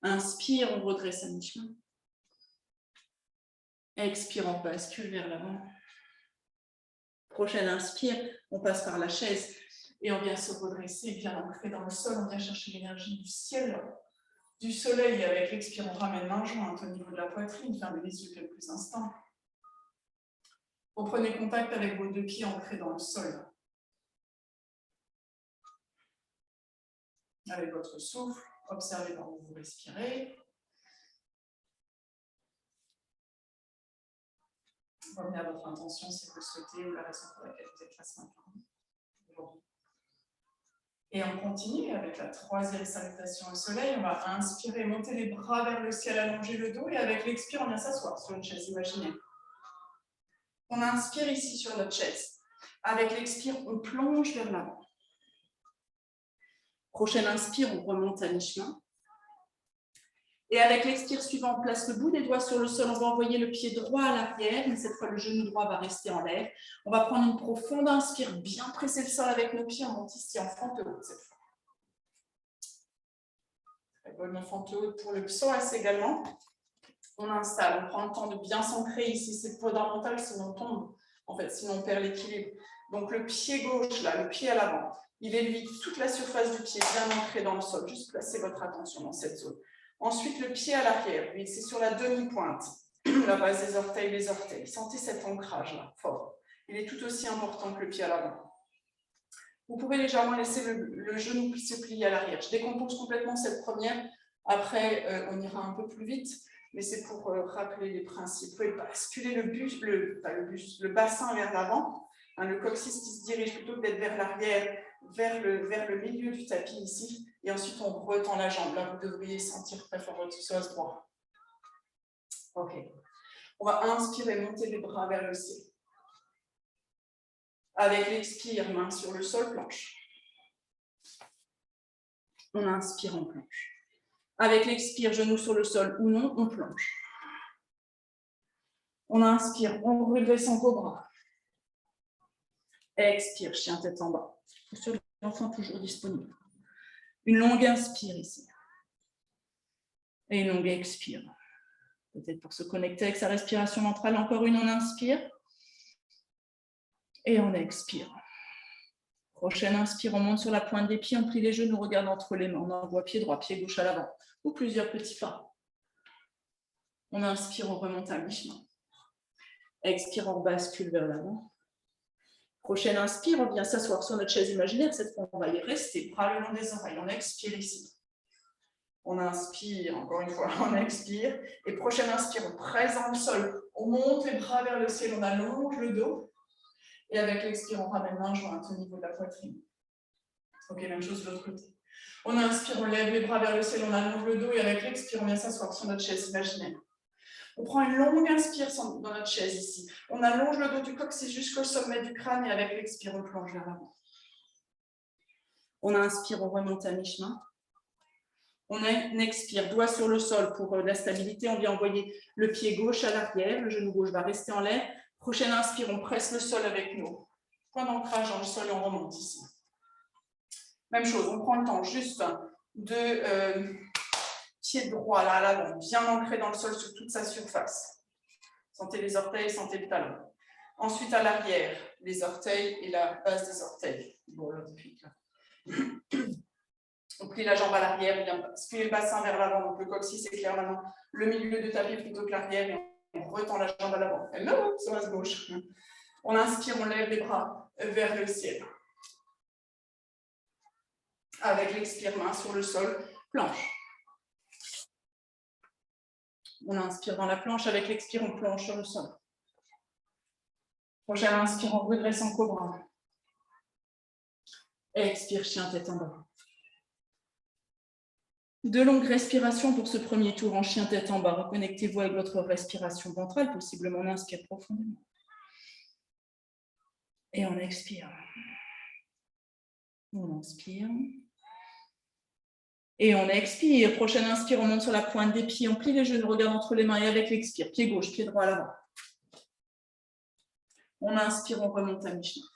Inspire, on redresse à mi-chemin. Expire, on bascule vers l'avant. Prochaine inspire, on passe par la chaise et on vient se redresser, bien ancré dans le sol. On vient chercher l'énergie du ciel, du soleil. Avec l'expire, on ramène main jointe au niveau de la poitrine. Fermez les yeux quelques instants. Reprenez contact avec vos deux pieds ancrés dans le sol. Avec votre souffle, observez comment vous respirez. Revenez à votre intention si vous le souhaitez ou la raison pour laquelle vous êtes là ce matin. Et on continue avec la troisième salutation au soleil. On va inspirer, monter les bras vers le ciel, allonger le dos. Et avec l'expire, on vient s'asseoir sur une chaise imaginaire. On inspire ici sur notre chaise. Avec l'expire, on plonge vers l'avant. Prochaine inspire, on remonte à mi-chemin. Et avec l'expire suivant, on place le bout des doigts sur le sol. On va envoyer le pied droit à l'arrière, mais cette fois, le genou droit va rester en l'air. On va prendre une profonde inspire, bien presser le sol avec nos pieds. On monte ici en fente haute cette fois. Très bonne fente haute pour le psoas également. On installe, on prend le temps de bien s'ancrer ici. C'est fondamental, sinon on tombe. En fait, sinon on perd l'équilibre. Donc le pied gauche, là, le pied à l'avant, il évite toute la surface du pied, bien ancré dans le sol. Juste placez votre attention dans cette zone. Ensuite, le pied à l'arrière, lui, c'est sur la demi-pointe, la base des orteils, les orteils. Sentez cet ancrage-là, fort. Il est tout aussi important que le pied à l'avant. Vous pouvez légèrement laisser le genou se plier à l'arrière. Je décompose complètement cette première. Après, on ira un peu plus vite, mais c'est pour rappeler les principes. Vous pouvez basculer le bassin vers l'avant, hein, le coccyx qui se dirige plutôt que d'être vers l'arrière, vers le milieu du tapis ici. Et ensuite, on retend la jambe. Là, vous devriez sentir très fort votre psoas droit. OK. On va inspirer, monter les bras vers le ciel. Avec l'expire, main sur le sol, planche. On inspire, on planche. Avec l'expire, genou sur le sol ou non, on plonge. On inspire, on redresse en cobra. Expire, chien tête en bas. Posture de l'enfant toujours disponible. Une longue inspire ici. Et une longue expire. Peut-être pour se connecter avec sa respiration ventrale. Encore une, on inspire. Et on expire. Prochaine inspire, on monte sur la pointe des pieds, on plie les genoux, on regarde entre les mains. On envoie pied droit, pied gauche à l'avant. Ou plusieurs petits pas. On inspire, on remonte à mi-chemin. Expire, on bascule vers l'avant. Prochaine inspire, on vient s'asseoir sur notre chaise imaginaire. Cette fois, on va y rester, bras le long des oreilles. On expire ici. On inspire, encore une fois, on expire. Et prochaine inspire, on presse dans le sol. On monte les bras vers le ciel, on allonge le dos. Et avec l'expire, on ramène main jointe au niveau de la poitrine. Ok, même chose de l'autre côté. On inspire, on lève les bras vers le ciel, on allonge le dos. Et avec l'expire, on vient s'asseoir sur notre chaise imaginaire. On prend une longue inspire dans notre chaise ici. On allonge le dos du coccyx jusqu'au sommet du crâne. Et avec l'expire, on plonge vers l'avant. On inspire, on remonte à mi-chemin. On expire, doigt sur le sol pour la stabilité. On vient envoyer le pied gauche à l'arrière. Le genou gauche va rester en l'air. Prochaine inspire, on presse le sol avec nous. Point d'ancrage dans le sol et on remonte ici. Même chose, on prend le temps juste de pied droit là à l'avant, bien ancré dans le sol sur toute sa surface. Sentez les orteils, sentez le talon. Ensuite à l'arrière, les orteils et la base des orteils. Bon, là, depuis là. On plie la jambe à l'arrière, on vient basculer le bassin vers l'avant. Donc le coccyx éclaire maintenant le milieu du tapis plutôt que l'arrière. Et on retend la jambe à l'avant. Hello, psoas gauche. On inspire, on lève les bras vers le ciel. Avec l'expire, main sur le sol, planche. On inspire dans la planche, avec l'expire, on plonge sur le sol. Prochaine inspire, on redresse en cobra. Expire, chien tête en bas. 2 longues respirations pour ce premier tour en chien tête en bas. Reconnectez-vous avec votre respiration ventrale, possiblement on inspire profondément. Et on expire. On inspire. Et on expire. Prochaine inspire, on monte sur la pointe des pieds, on plie les genoux, on regarde entre les mains et avec l'expire, pied gauche, pied droit à l'avant. On inspire, on remonte à mi-chemin.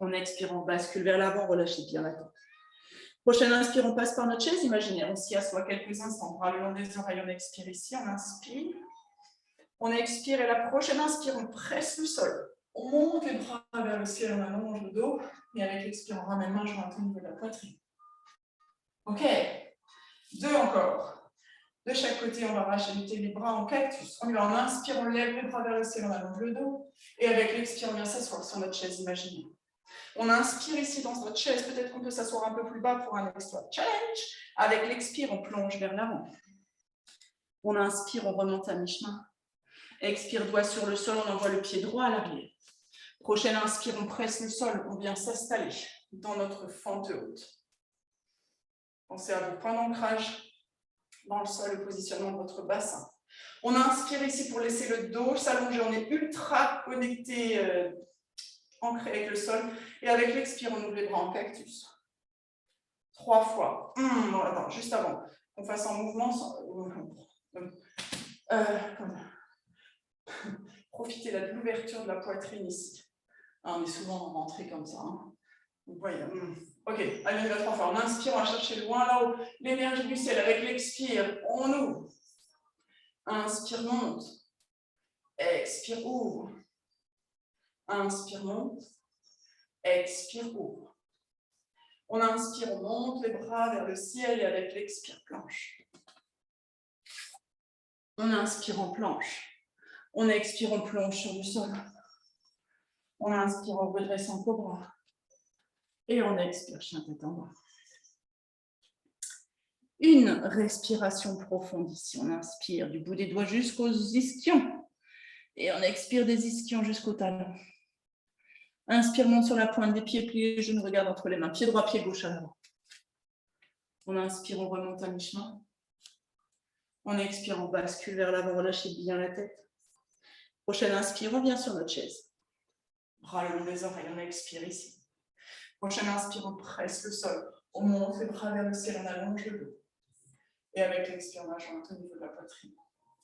On expire, on bascule vers l'avant, relâchez bien la tête. Prochaine inspire, on passe par notre chaise imaginaire. On s'y assoit quelques instants, bras le long des oreilles, on expire ici, on inspire. On expire et la prochaine inspire, on presse le sol. On monte les bras vers le ciel, on allonge le dos. Et avec l'expire, on ramène main jointe au niveau de la poitrine. Ok, 2 encore. De chaque côté, on va rajouter les bras en cactus. On y va, on inspire, on lève les bras vers le ciel, on allonge le dos. Et avec l'expire, on vient s'asseoir sur notre chaise imaginaire. On inspire ici dans notre chaise. Peut-être qu'on peut s'asseoir un peu plus bas pour un extra challenge. Avec l'expire, on plonge vers l'avant. On inspire, on remonte à mi-chemin. Expire, doigt sur le sol, on envoie le pied droit à l'arrière. Prochaine inspire, on presse le sol, on vient s'installer dans notre fente haute. Pensez à vos points d'ancrage dans le sol, le positionnement de votre bassin. On inspire ici pour laisser le dos s'allonger. On est ultra connecté, ancré avec le sol. Et avec l'expire, on ouvre les bras en cactus. 3 fois. Attends, juste avant qu'on fasse un mouvement. Profitez de l'ouverture de la poitrine ici. On est souvent rentré comme ça. Vous voyez. Ok, allez, on y va 3 fois. On inspire, on va chercher loin là-haut l'énergie du ciel. Avec l'expire, on ouvre. Inspire, monte. Expire, ouvre. Inspire, monte. Expire, ouvre. On inspire, on monte les bras vers le ciel et avec l'expire, planche. On inspire, on planche. On expire, on plonge sur le sol. On inspire, on redresse en cobra. Et on expire, chien tête en bas. Une respiration profonde ici. On inspire du bout des doigts jusqu'aux ischions. Et on expire des ischions jusqu'au talon. Inspire, monte sur la pointe des pieds, plie les genoux, regarde entre les mains. Pied droit, pied gauche à l'avant. On inspire, on remonte à mi-chemin. On expire, on bascule vers l'avant, relâchez bien la tête. Prochaine inspire, on vient sur notre chaise. Bras le long des oreilles, on expire ici. Prochaine inspire, on presse le sol. On monte les bras vers le ciel, on allonge le dos. Et avec l'expire, on ajoute au niveau de la poitrine.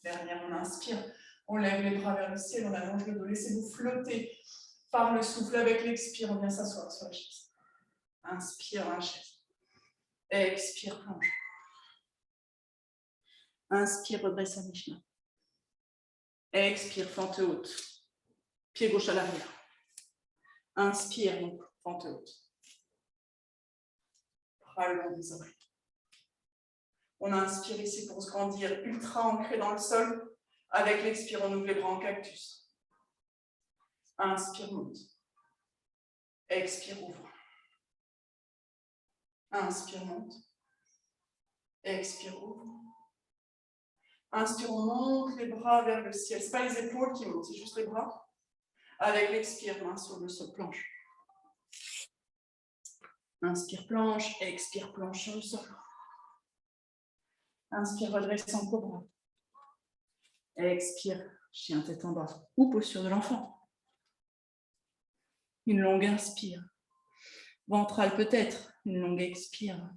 Dernière, on inspire, on lève les bras vers le ciel, on allonge le dos. Laissez-vous flotter par le souffle. Avec l'expire, on vient s'asseoir sur la chaise. Inspire, la chaise. Expire, plonge. Inspire, redresse à mi-chemin. Expire, fente haute. Pied gauche à l'arrière. Inspire, donc, fente haute. Bras le long des oreilles. On inspire ici pour se grandir, ultra ancré dans le sol. Avec l'expire, on ouvre les bras en cactus. Inspire, monte. Expire, ouvre. Inspire, monte. Expire, ouvre. Inspire, on monte les bras vers le ciel. Ce n'est pas les épaules qui montent, c'est juste les bras. Avec l'expire, main sur le sol, planche. Inspire, planche. Expire, planche sur le sol. Inspire, redresse en cobra. Expire, chien tête en bas. Ou posture de l'enfant. Une longue inspire. Ventrale peut-être. Une longue expire.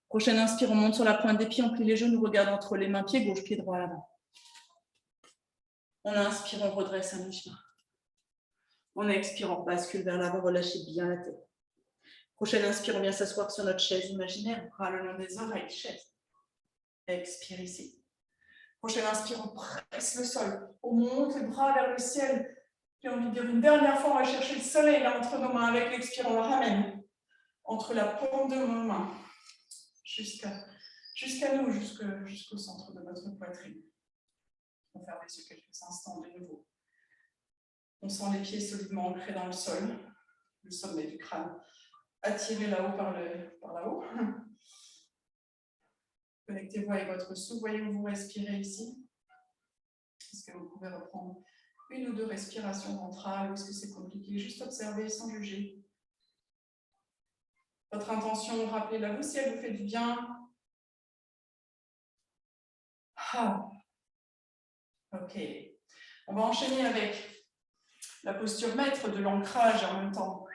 Prochaine inspire, on monte sur la pointe des pieds, on plie les genoux, on regarde entre les mains, pied gauche, pied droit à l'avant. On inspire, on redresse à mi-chemin. On expire, on bascule vers l'avant, relâchez bien la tête. Prochaine inspire, on vient s'asseoir sur notre chaise imaginaire, bras le long des oreilles, chaise. Expire ici. Prochaine inspire, on presse le sol. On monte les bras vers le ciel. J'ai envie de dire une dernière fois, on va chercher le soleil là entre nos mains. Avec l'expire, on le ramène entre la paume de nos mains jusqu'à nous, jusqu'au centre de notre poitrine. On ferme les yeux quelques instants de nouveau. On sent les pieds solidement ancrés dans le sol, le sommet du crâne attiré là-haut par là-haut. Connectez-vous avec votre souffle. Voyez où vous respirez ici. Est-ce que vous pouvez reprendre une ou deux respirations ventrales ou est-ce que c'est compliqué? Juste observer sans juger. Votre intention, rappelez-la vous si elle vous fait du bien. Ok. On va enchaîner avec la posture maître de l'ancrage en même temps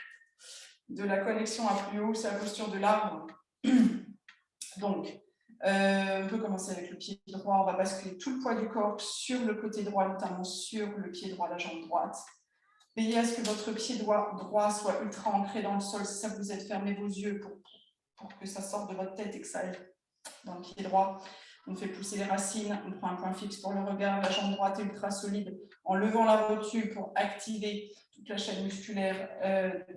de la connexion à plus haut, c'est la posture de l'arbre. Donc, on peut commencer avec le pied droit. On va basculer tout le poids du corps sur le côté droit, notamment sur le pied droit, la jambe droite. Veillez à ce que votre pied droit soit ultra ancré dans le sol. Si ça vous êtes, fermez vos yeux pour que ça sorte de votre tête et que ça aille dans le pied droit. On fait pousser les racines, on prend un point fixe pour le regard, la jambe droite est ultra solide, en levant la rotule pour activer toute la chaîne musculaire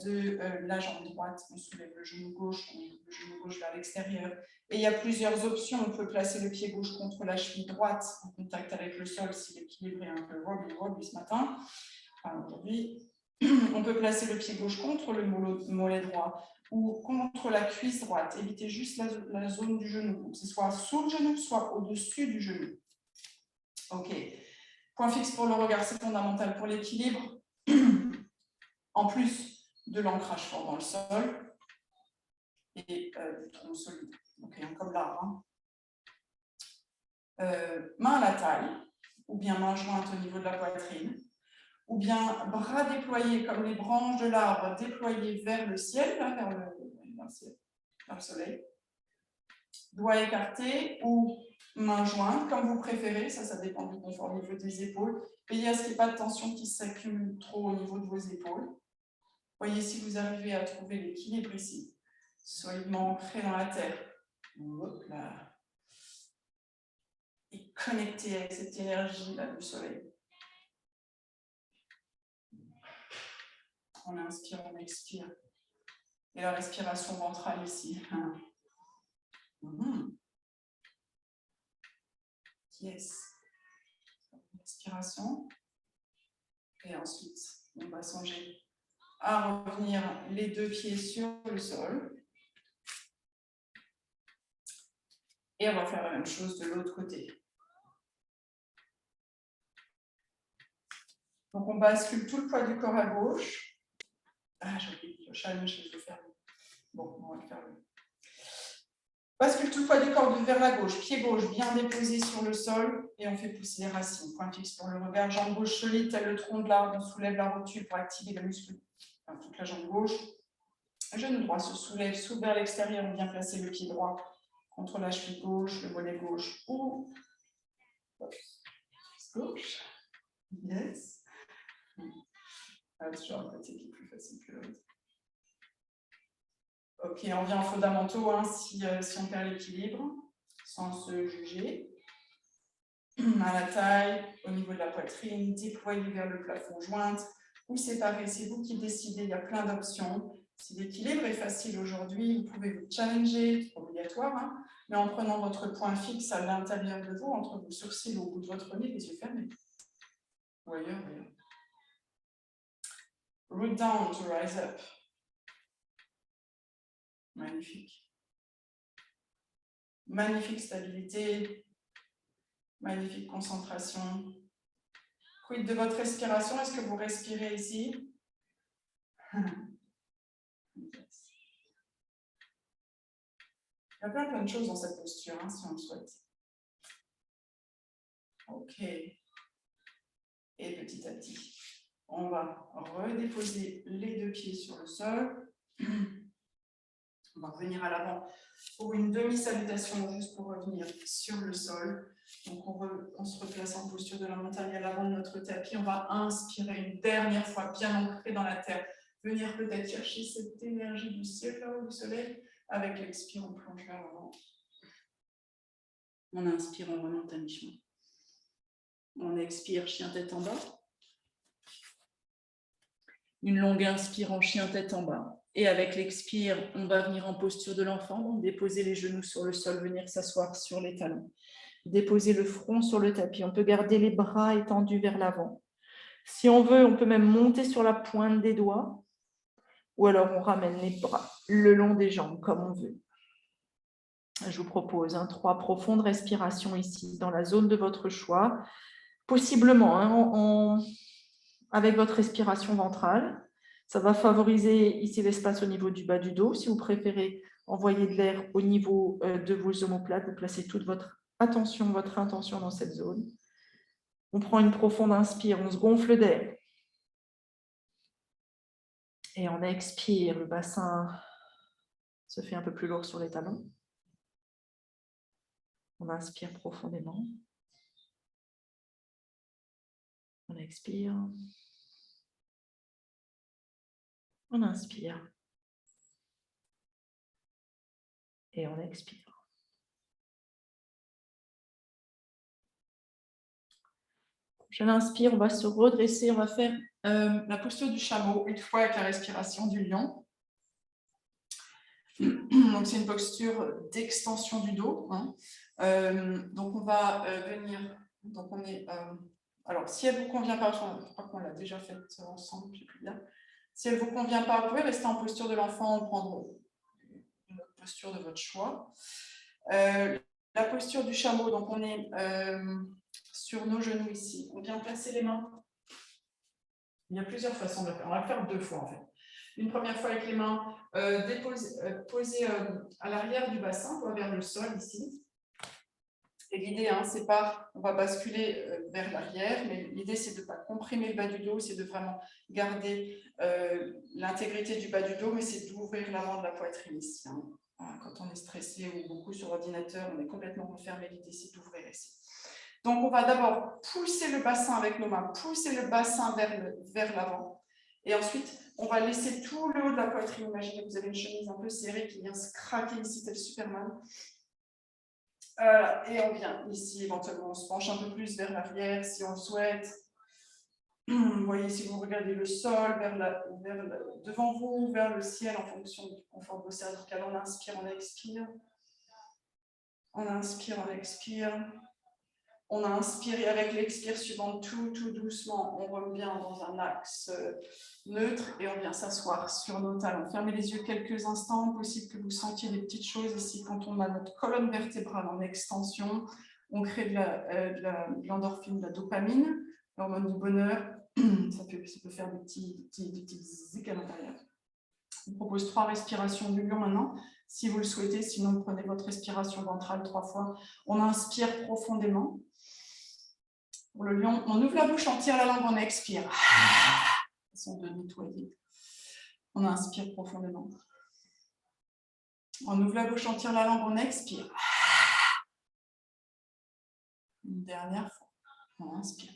de la jambe droite. On soulève le genou gauche, on ouvre le genou gauche vers l'extérieur. Et il y a plusieurs options. On peut placer le pied gauche contre la cheville droite, en contact avec le sol, si l'équilibre est un peu wobbly ce matin. Enfin, aujourd'hui, on peut placer le pied gauche contre le mollet droit ou contre la cuisse droite. Évitez juste la zone du genou. Donc, c'est soit sous le genou, soit au-dessus du genou. OK. Point fixe pour le regard, c'est fondamental pour l'équilibre. En plus de l'ancrage fort dans le sol et du tronc solide. OK, comme l'arbre. Main à la taille, ou bien main jointe au niveau de la poitrine. Ou bien bras déployés comme les branches de l'arbre déployés vers le ciel, là, vers le soleil. Doigts écartés ou mains jointes, comme vous préférez, ça dépend du confort au niveau des épaules. Veillez à ce qu'il n'y ait pas de tension qui s'accumule trop au niveau de vos épaules. Voyez si vous arrivez à trouver l'équilibre ici, solidement ancré dans la terre. Hop là. Et connecté avec cette énergie là du soleil. On inspire, on expire. Et la respiration ventrale ici. Yes. Respiration. Et ensuite, on va songer à revenir les deux pieds sur le sol. Et on va faire la même chose de l'autre côté. Donc, on bascule tout le poids du corps à gauche. Ah, j'ai oublié le challenge, je vais le faire. Bon, on va le faire. Bascule tout le poids du corps vers la gauche, pied gauche bien déposé sur le sol et on fait pousser les racines. Point fixe pour le regard, jambe gauche solide, tel le tronc de l'arbre, on soulève la rotule pour activer le muscle, enfin, toute la jambe gauche. Genou droit se soulève, s'ouvre vers l'extérieur, on vient placer le pied droit contre la cheville gauche, le mollet gauche ou gauche. Yes. Toujours un côté qui est plus facile que l'autre. Ok, on vient en fondamentaux si on perd l'équilibre, sans se juger. À la taille, au niveau de la poitrine, déployez vers le plafond, jointe ou séparez. C'est vous qui décidez, il y a plein d'options. Si l'équilibre est facile aujourd'hui, vous pouvez vous challenger, c'est obligatoire, mais en prenant votre point fixe à l'intérieur de vous, entre vos sourcils ou au bout de votre nez, les yeux fermés. Ou ailleurs. Root down to rise up. Magnifique. Magnifique stabilité. Magnifique concentration. Quid de votre respiration? Est-ce que vous respirez ici? Il y a plein de choses dans cette posture, si on le souhaite. Ok. Et petit à petit, on va redéposer les deux pieds sur le sol. On va revenir à l'avant pour une demi-salutation, juste pour revenir sur le sol. Donc, on se replace en posture de la montagne à l'avant de notre tapis. On va inspirer une dernière fois, bien ancré dans la terre. Venir peut-être chercher cette énergie du ciel, là-haut, du soleil. Avec l'expire, on plonge vers l'avant. On inspire, on remonte à mi-chemin. On expire, chien tête en bas. Une longue inspire en chien tête en bas. Et avec l'expire, on va venir en posture de l'enfant. Donc, déposer les genoux sur le sol, venir s'asseoir sur les talons. Déposer le front sur le tapis. On peut garder les bras étendus vers l'avant. Si on veut, on peut même monter sur la pointe des doigts. Ou alors, on ramène les bras le long des jambes, comme on veut. Je vous propose 3 profondes respirations ici, dans la zone de votre choix. Possiblement, avec votre respiration ventrale. Ça va favoriser ici l'espace au niveau du bas du dos. Si vous préférez envoyer de l'air au niveau de vos omoplates, vous placez toute votre attention, votre intention dans cette zone. On prend une profonde inspire, on se gonfle d'air. Et on expire, le bassin se fait un peu plus lourd sur les talons. On inspire profondément. On expire. On inspire. Et on expire. Prochaine inspire, on va se redresser, on va faire la posture du chameau, une fois avec la respiration du lion. Donc, c'est une posture d'extension du dos. Hein. Donc, on va venir. Donc, on est. Alors, si elle ne vous convient pas, je crois qu'on l'a déjà faite ensemble, je ne sais plus bien. Si elle ne vous convient pas, vous pouvez rester en posture de l'enfant ou prendre une autre posture de votre choix. La posture du chameau, donc on est sur nos genoux ici. On vient placer les mains. Il y a plusieurs façons de le faire. On va le faire 2 fois en fait. Une première fois avec les mains posées à l'arrière du bassin, vers le sol ici. Et l'idée, hein, c'est pas, on va basculer vers l'arrière, mais l'idée, c'est de ne pas comprimer le bas du dos, c'est de vraiment garder l'intégrité du bas du dos, mais c'est d'ouvrir l'avant de la poitrine ici. Hein. Voilà, quand on est stressé ou beaucoup sur l'ordinateur, on est complètement refermé, l'idée, c'est d'ouvrir ici. Donc, on va d'abord pousser le bassin avec nos mains, pousser le bassin vers l'avant. Et ensuite, on va laisser tout le haut de la poitrine. Imaginez que vous avez une chemise un peu serrée qui vient se craquer ici, tel Superman. Et on vient ici, éventuellement, on se penche un peu plus vers l'arrière si on le souhaite. Vous voyez, si vous regardez le sol, devant vous, vers le ciel, en fonction du confort de vos cervicales. On inspire, on expire. On inspire, on expire. On inspire et avec l'expire suivante, tout doucement, on revient dans un axe neutre et on vient s'asseoir sur nos talons. Fermez les yeux quelques instants, possible que vous sentiez des petites choses ici. Quand on a notre colonne vertébrale en extension, on crée de l'endorphine, de la dopamine, l'hormone du bonheur. Ça peut faire des petits zics à l'intérieur. Je vous propose 3 respirations du lion maintenant, si vous le souhaitez. Sinon, prenez votre respiration ventrale 3 fois. On inspire profondément. Pour le lion, on ouvre la bouche, on tire la langue, on expire. Façon de nettoyer. On inspire profondément. On ouvre la bouche, on tire la langue, on expire. Une dernière fois. On inspire.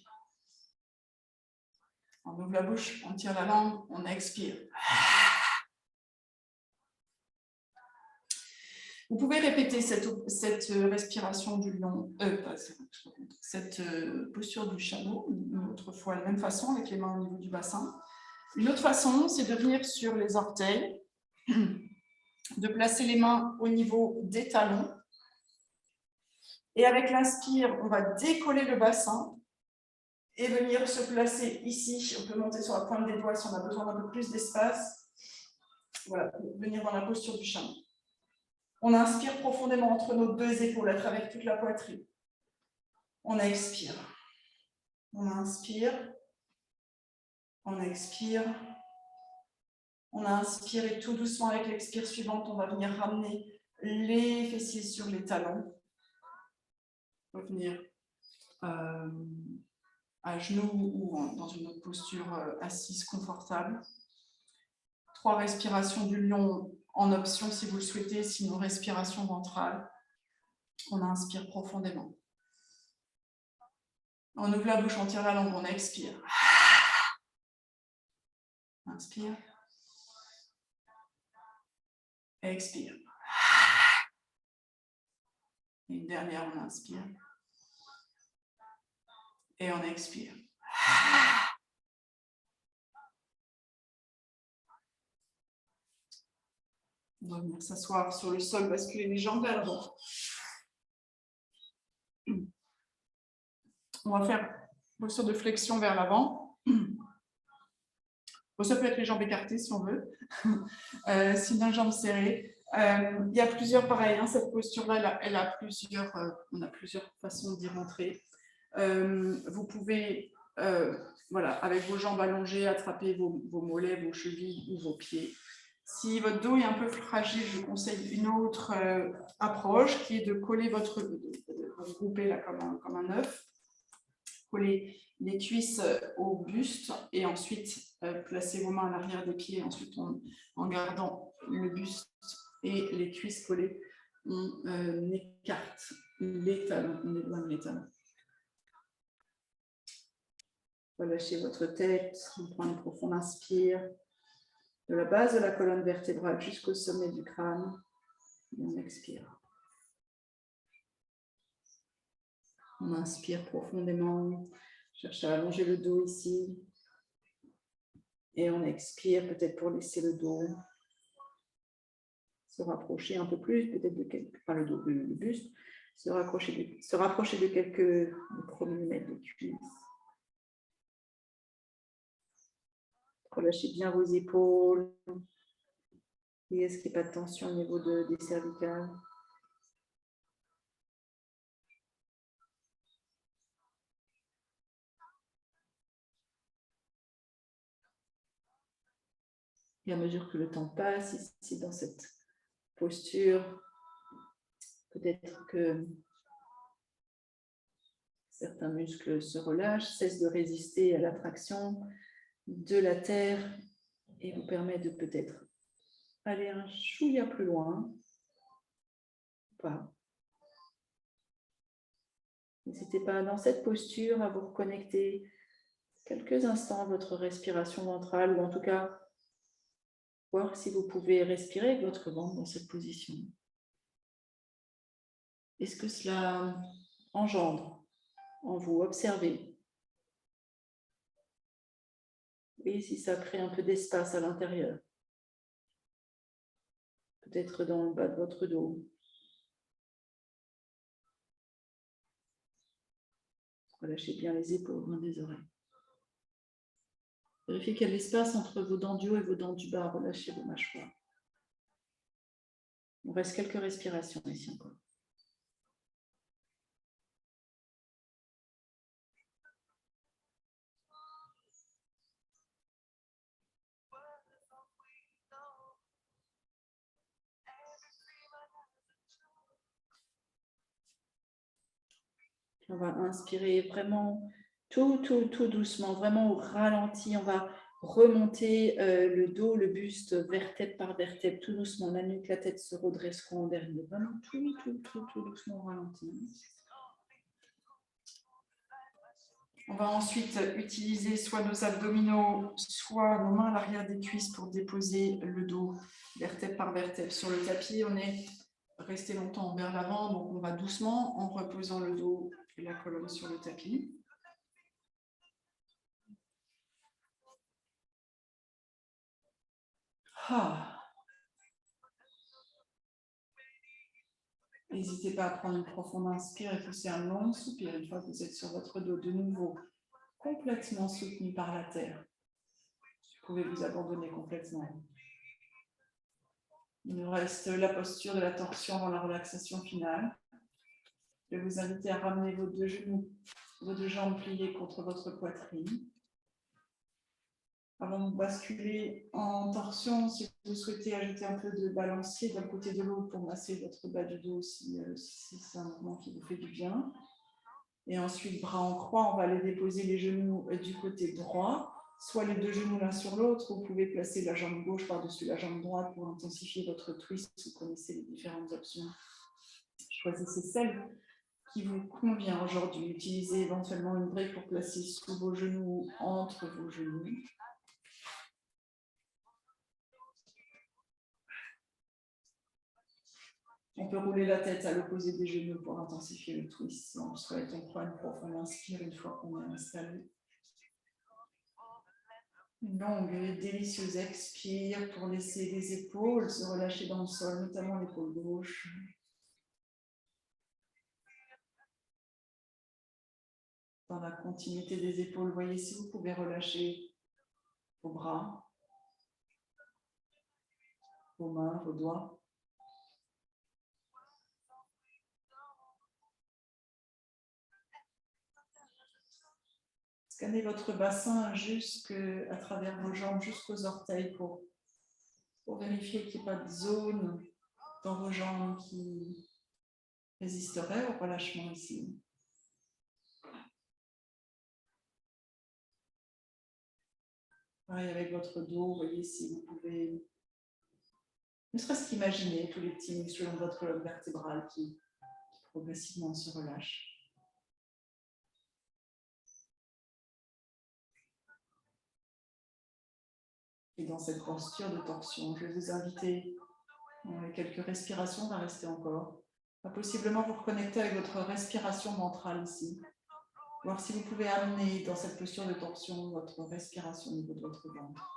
On ouvre la bouche, on tire la langue, on expire. Vous pouvez répéter cette respiration du lion, cette posture du chameau, une autre fois de la même façon, avec les mains au niveau du bassin. Une autre façon, c'est de venir sur les orteils, de placer les mains au niveau des talons. Et avec l'inspire, on va décoller le bassin et venir se placer ici. On peut monter sur la pointe des doigts si on a besoin d'un peu plus d'espace. Voilà, pour venir dans la posture du chameau. On inspire profondément entre nos 2 épaules, à travers toute la poitrine. On expire. On inspire. On expire. On inspire et tout doucement avec l'expire suivante, on va venir ramener les fessiers sur les talons. Revenir à genoux ou dans une autre posture assise confortable. 3 respirations du lion en option si vous le souhaitez, sinon respiration ventrale. On inspire profondément. On ouvre la bouche, on tire la langue, on expire. Inspire. Expire. Et une dernière, on inspire. Et on expire. On va venir s'asseoir sur le sol, basculer les jambes vers l'avant. On va faire une posture de flexion vers l'avant. Ça peut être les jambes écartées si on veut, sinon les jambes serrées. Il y a plusieurs, pareil, hein, cette posture-là, on a plusieurs façons d'y rentrer. Vous pouvez voilà, avec vos jambes allongées, attrapez vos mollets, vos chevilles ou vos pieds. Si votre dos est un peu fragile, je vous conseille une autre approche qui est de coller vous grouper là comme un œuf, coller les cuisses au buste et ensuite placer vos mains à l'arrière des pieds. Ensuite, en gardant le buste et les cuisses collées, on écarte les talons, on éloigne les talons. Relâchez votre tête, on prend une profonde inspire de la base de la colonne vertébrale jusqu'au sommet du crâne. Et on expire. On inspire profondément, cherche à allonger le dos ici. Et on expire peut-être pour laisser le dos se rapprocher un peu plus, peut-être de quelques, enfin le buste, se rapprocher de quelques millimètres de cuisse. Relâchez bien vos épaules. Et est-ce qu'il n'y a pas de tension au niveau des cervicales? Et à mesure que le temps passe, ici dans cette posture, peut-être que certains muscles se relâchent, cessent de résister à l'attraction de la terre et vous permettent de peut-être aller un chouïa plus loin. Pas. N'hésitez pas dans cette posture à vous reconnecter quelques instants à votre respiration ventrale, ou en tout cas voir si vous pouvez respirer avec votre ventre dans cette position. Est-ce que cela engendre en vous? Observez. Et si ça crée un peu d'espace à l'intérieur. Peut-être dans le bas de votre dos. Relâchez bien les épaules, loin des oreilles. Vérifiez qu'il y a de l'espace entre vos dents du haut et vos dents du bas. Relâchez vos mâchoires. Il reste quelques respirations ici encore. On va inspirer vraiment tout doucement, vraiment au ralenti. On va remonter le dos, le buste, vertèbre par vertèbre, tout doucement. La nuque, la tête se redresseront en dernier. Vraiment tout doucement au ralenti. On va ensuite utiliser soit nos abdominaux, soit nos mains à l'arrière des cuisses pour déposer le dos, vertèbre par vertèbre. Sur le tapis, on est resté longtemps vers l'avant, donc on va doucement en reposant le dos et la colonne sur le tapis. N'hésitez pas à prendre une profonde inspire et pousser un long soupir une fois que vous êtes sur votre dos de nouveau, complètement soutenu par la terre. Vous pouvez vous abandonner complètement. Il nous reste la posture de la torsion avant la relaxation finale. Je vais vous inviter à ramener vos deux genoux, vos deux jambes pliées contre votre poitrine. Avant de basculer en torsion, si vous souhaitez ajouter un peu de balancier d'un côté de l'autre pour masser votre bas du dos si c'est un mouvement qui vous fait du bien. Et ensuite, bras en croix, on va aller déposer les genoux du côté droit, soit les deux genoux l'un sur l'autre. Vous pouvez placer la jambe gauche par-dessus la jambe droite pour intensifier votre twist. Vous connaissez les différentes options. Choisissez celle qui vous convient aujourd'hui. Utilisez éventuellement une brique pour placer sous vos genoux, entre vos genoux. On peut rouler la tête à l'opposé des genoux pour intensifier le twist. On souhaite, on prend une profonde inspire une fois qu'on est installé. Une longue et délicieuse expire pour laisser les épaules se relâcher dans le sol, notamment l'épaule gauche. Dans la continuité des épaules, voyez si vous pouvez relâcher vos bras, vos mains, vos doigts. Est-ce Scannez votre bassin à travers vos jambes jusqu'aux orteils pour vérifier qu'il n'y ait pas de zone dans vos jambes qui résisterait au relâchement ici. Pareil avec votre dos, voyez si vous pouvez, ne serait-ce qu'imaginer tous les petits muscles de votre colonne vertébrale qui progressivement se relâchent. Et dans cette posture de torsion, je vais vous inviter, avec quelques respirations, à rester encore, à possiblement vous reconnecter avec votre respiration ventrale ici. Voir si vous pouvez amener dans cette posture de torsion votre respiration au niveau de votre ventre.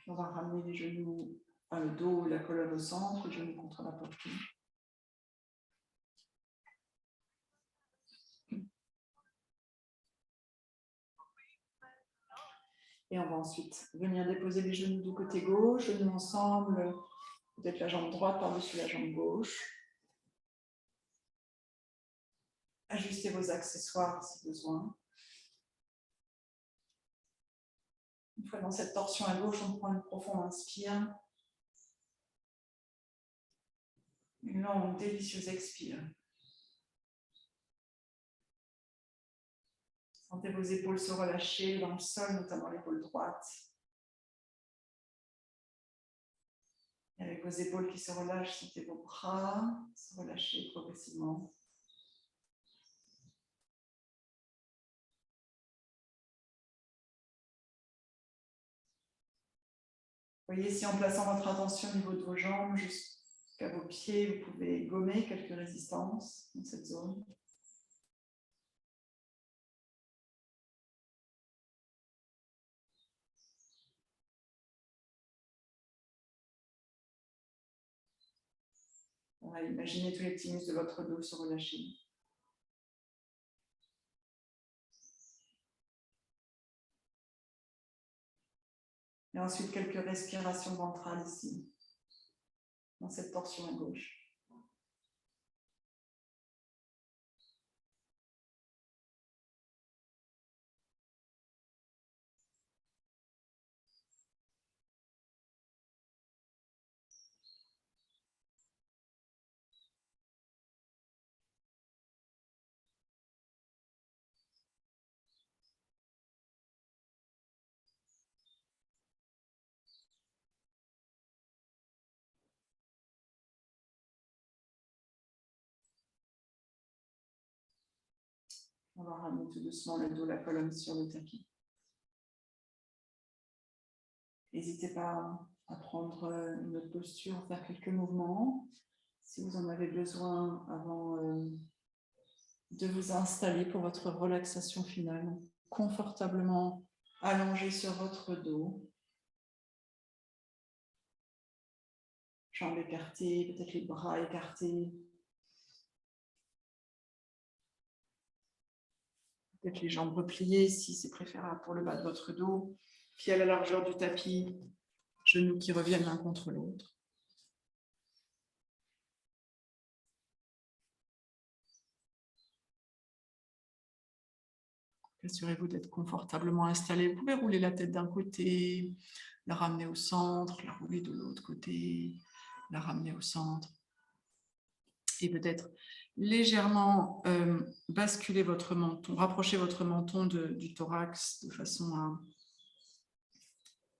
On va ramener les genoux, le dos, la colonne au centre, les genoux contre la poitrine. Et on va ensuite venir déposer les genoux du côté gauche, genoux ensemble, peut-être la jambe droite par-dessus la jambe gauche. Ajustez vos accessoires si besoin. Une fois dans cette torsion à gauche, on prend une profonde inspire. Une longue, délicieuse expire. Sentez vos épaules se relâcher dans le sol, notamment l'épaule droite. Et avec vos épaules qui se relâchent, sentez vos bras se relâcher progressivement. Voyez si en plaçant votre attention au niveau de vos jambes jusqu'à vos pieds, vous pouvez gommer quelques résistances dans cette zone. Voilà, imaginez tous les petits muscles de votre dos se relâcher. Et ensuite, quelques respirations ventrales ici, dans cette torsion à gauche. On va ramener tout doucement le dos, la colonne sur le tapis. N'hésitez pas à prendre une autre posture, faire quelques mouvements, si vous en avez besoin avant de vous installer pour votre relaxation finale, confortablement allongé sur votre dos. Jambes écartées, peut-être les bras écartés. Peut-être les jambes repliées si c'est préférable pour le bas de votre dos. Pieds à la largeur du tapis, genoux qui reviennent l'un contre l'autre. Assurez-vous d'être confortablement installé. Vous pouvez rouler la tête d'un côté, la ramener au centre, la rouler de l'autre côté, la ramener au centre. Et peut-être légèrement basculer votre menton, rapprocher votre menton du thorax de façon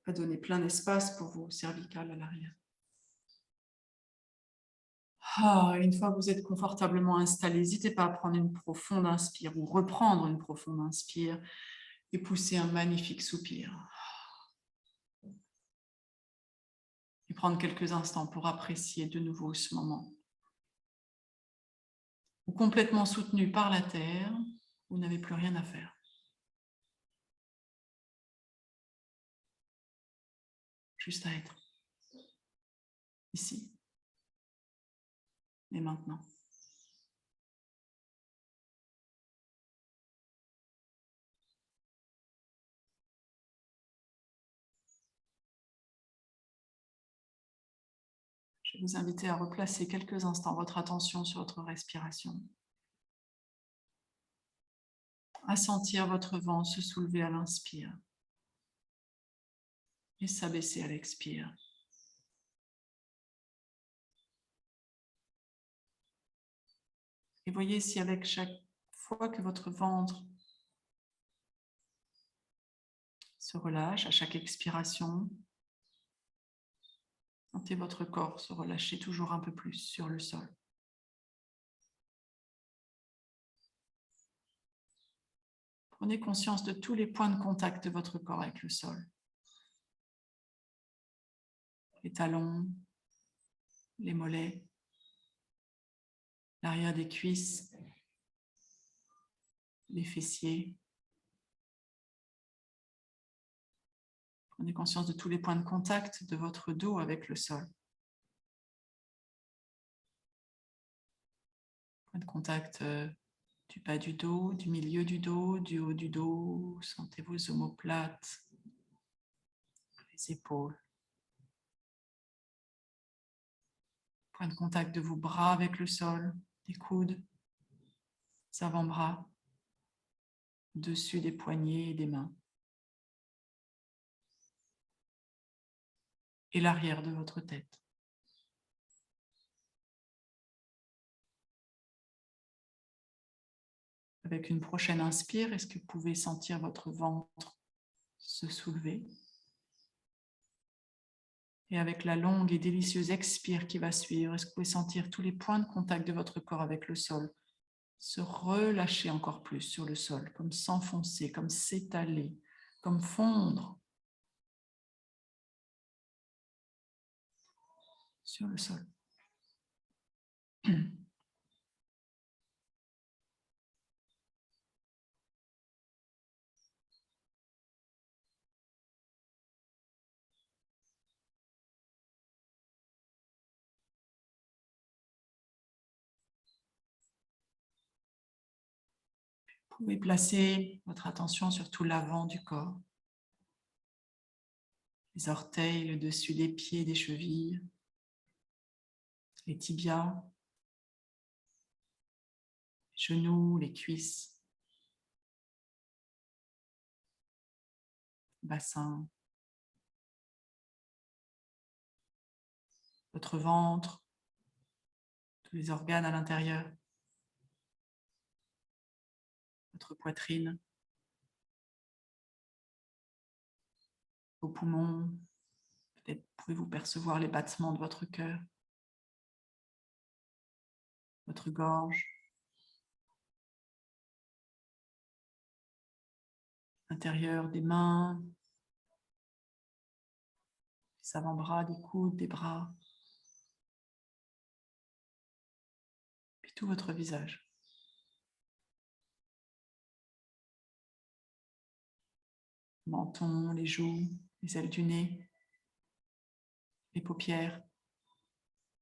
à donner plein d'espace pour vos cervicales à l'arrière. Une fois que vous êtes confortablement installé, n'hésitez pas à prendre une profonde inspire ou reprendre une profonde inspire et pousser un magnifique soupir. Et prendre quelques instants pour apprécier de nouveau ce moment. Ou complètement soutenu par la terre, vous n'avez plus rien à faire. Juste à être. ici et maintenant. Je vais vous inviter à replacer quelques instants votre attention sur votre respiration, à sentir votre ventre se soulever à l'inspire et s'abaisser à l'expire. Et voyez si avec chaque fois que votre ventre se relâche, à chaque expiration, sentez votre corps se relâcher toujours un peu plus sur le sol. Prenez conscience de tous les points de contact de votre corps avec le sol. Les talons, les mollets, l'arrière des cuisses, les fessiers. Prenez conscience de tous les points de contact de votre dos avec le sol. Point de contact du bas du dos, du milieu du dos, du haut du dos. Sentez vos omoplates, les épaules. Point de contact de vos bras avec le sol, des coudes, des avant-bras, dessus des poignets et des mains. Et l'arrière de votre tête. Avec une prochaine inspire, est-ce que vous pouvez sentir votre ventre se soulever? Et avec la longue et délicieuse expire qui va suivre, est-ce que vous pouvez sentir tous les points de contact de votre corps avec le sol se relâcher encore plus sur le sol, comme s'enfoncer, comme s'étaler, comme fondre sur le sol. Vous pouvez placer votre attention sur tout l'avant du corps, les orteils, le dessus des pieds, des chevilles, les tibias, les genoux, les cuisses, le bassin, votre ventre, tous les organes à l'intérieur, votre poitrine, vos poumons. Peut-être pouvez-vous percevoir les battements de votre cœur, votre gorge, l'intérieur des mains, des avant-bras, des coudes, des bras, puis tout votre visage. Le menton, les joues, les ailes du nez, les paupières,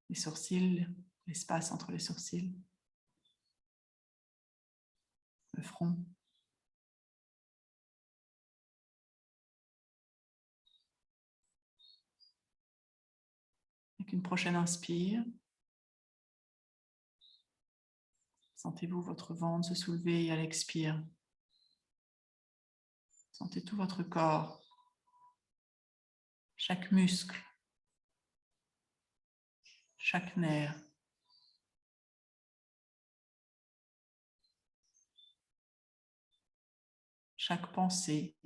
les sourcils, l'espace entre les sourcils, le front. Avec une prochaine inspire, sentez-vous votre ventre se soulever et à l'expire, sentez tout votre corps, chaque muscle, chaque nerf, chaque pensée,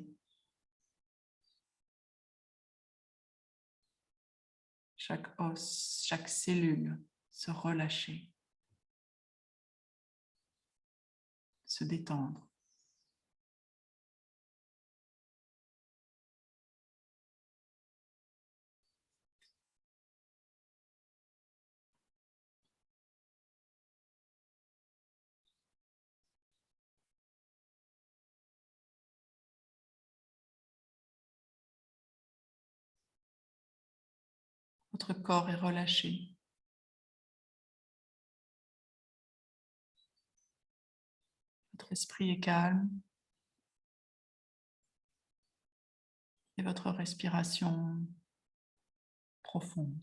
chaque os, chaque cellule se relâcher, se détendre. Votre corps est relâché. Votre esprit est calme. Et votre respiration profonde.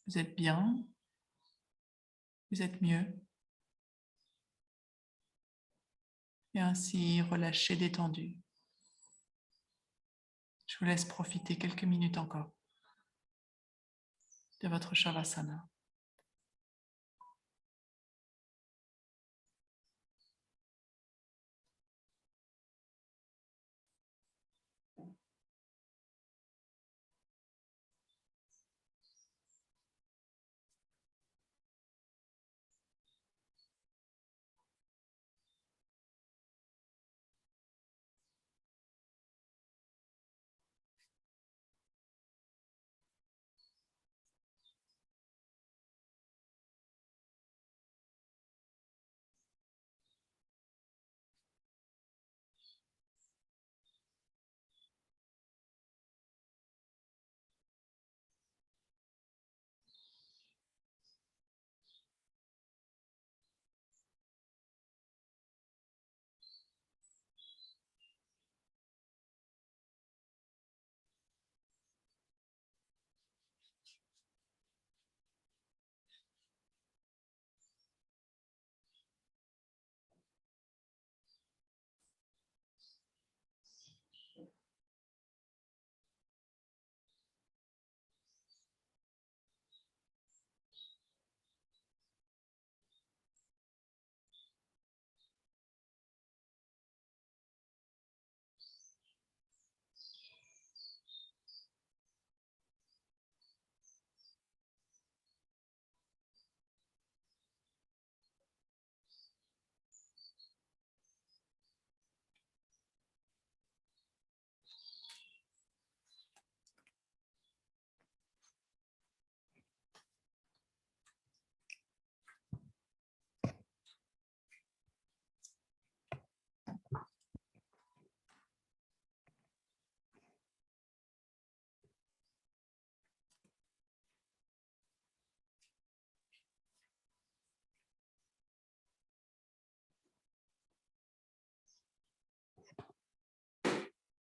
Vous êtes bien. Vous êtes mieux. Et ainsi relâché, détendu. Je vous laisse profiter quelques minutes encore de votre Shavasana.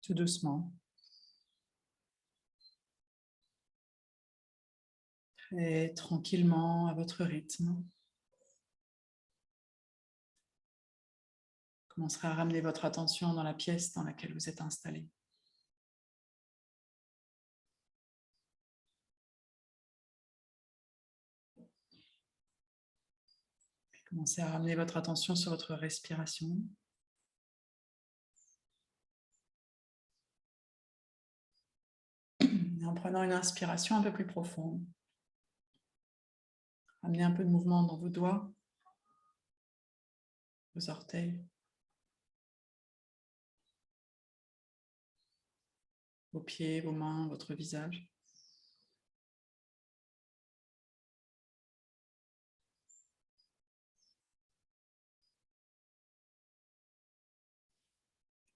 Tout doucement. Très tranquillement, à votre rythme. Commencerez à ramener votre attention dans la pièce dans laquelle vous êtes installé. Puis commencez à ramener votre attention sur votre respiration. Et en prenant une inspiration un peu plus profonde, ramenez un peu de mouvement dans vos doigts, vos orteils, vos pieds, vos mains, votre visage.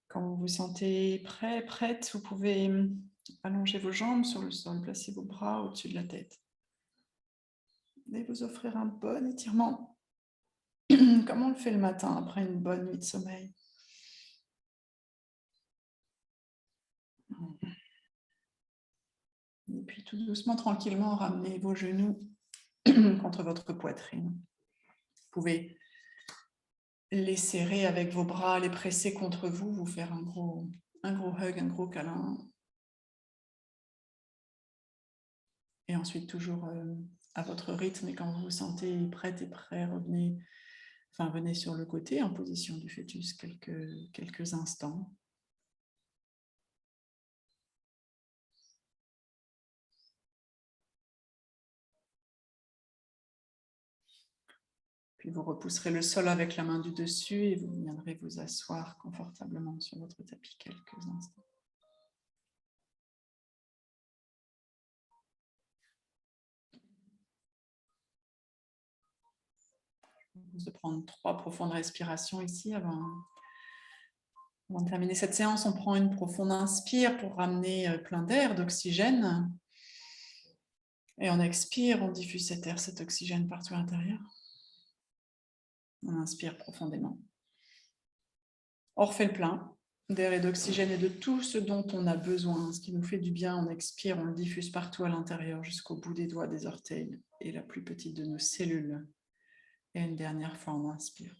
Quand vous vous sentez prêt, prête, vous pouvez allonger vos jambes sur le sol, placer vos bras au-dessus de la tête. Et vous offrir un bon étirement, comme on le fait le matin après une bonne nuit de sommeil. Et puis tout doucement, tranquillement, ramenez vos genoux contre votre poitrine. Vous pouvez les serrer avec vos bras, les presser contre vous, vous faire un gros hug, un gros câlin. Et ensuite, toujours à votre rythme, et quand vous vous sentez prête et prêt, venez sur le côté en position du fœtus quelques instants. Puis vous repousserez le sol avec la main du dessus et vous viendrez vous asseoir confortablement sur votre tapis quelques instants. propose de prendre 3 profondes respirations ici avant de terminer cette séance. On prend une profonde inspire pour ramener plein d'air, d'oxygène. Et on expire, on diffuse cet air, cet oxygène partout à l'intérieur. On inspire profondément. On refait le plein d'air et d'oxygène et de tout ce dont on a besoin, ce qui nous fait du bien. On expire, on le diffuse partout à l'intérieur jusqu'au bout des doigts, des orteils et la plus petite de nos cellules. Et une dernière fois, on inspire.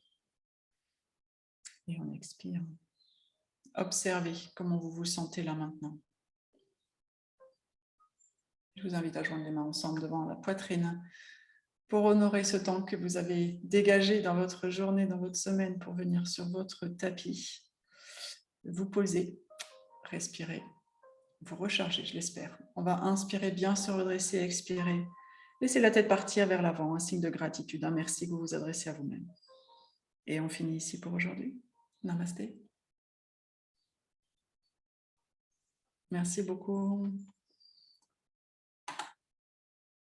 Et on expire. Observez comment vous vous sentez là maintenant. Je vous invite à joindre les mains ensemble devant la poitrine pour honorer ce temps que vous avez dégagé dans votre journée, dans votre semaine, pour venir sur votre tapis. Vous posez, respirez, vous rechargez, je l'espère. On va inspirer, bien se redresser, expirer. Laissez la tête partir vers l'avant, un signe de gratitude, un merci que vous vous adressez à vous-même. Et on finit ici pour aujourd'hui. Namasté. Merci beaucoup.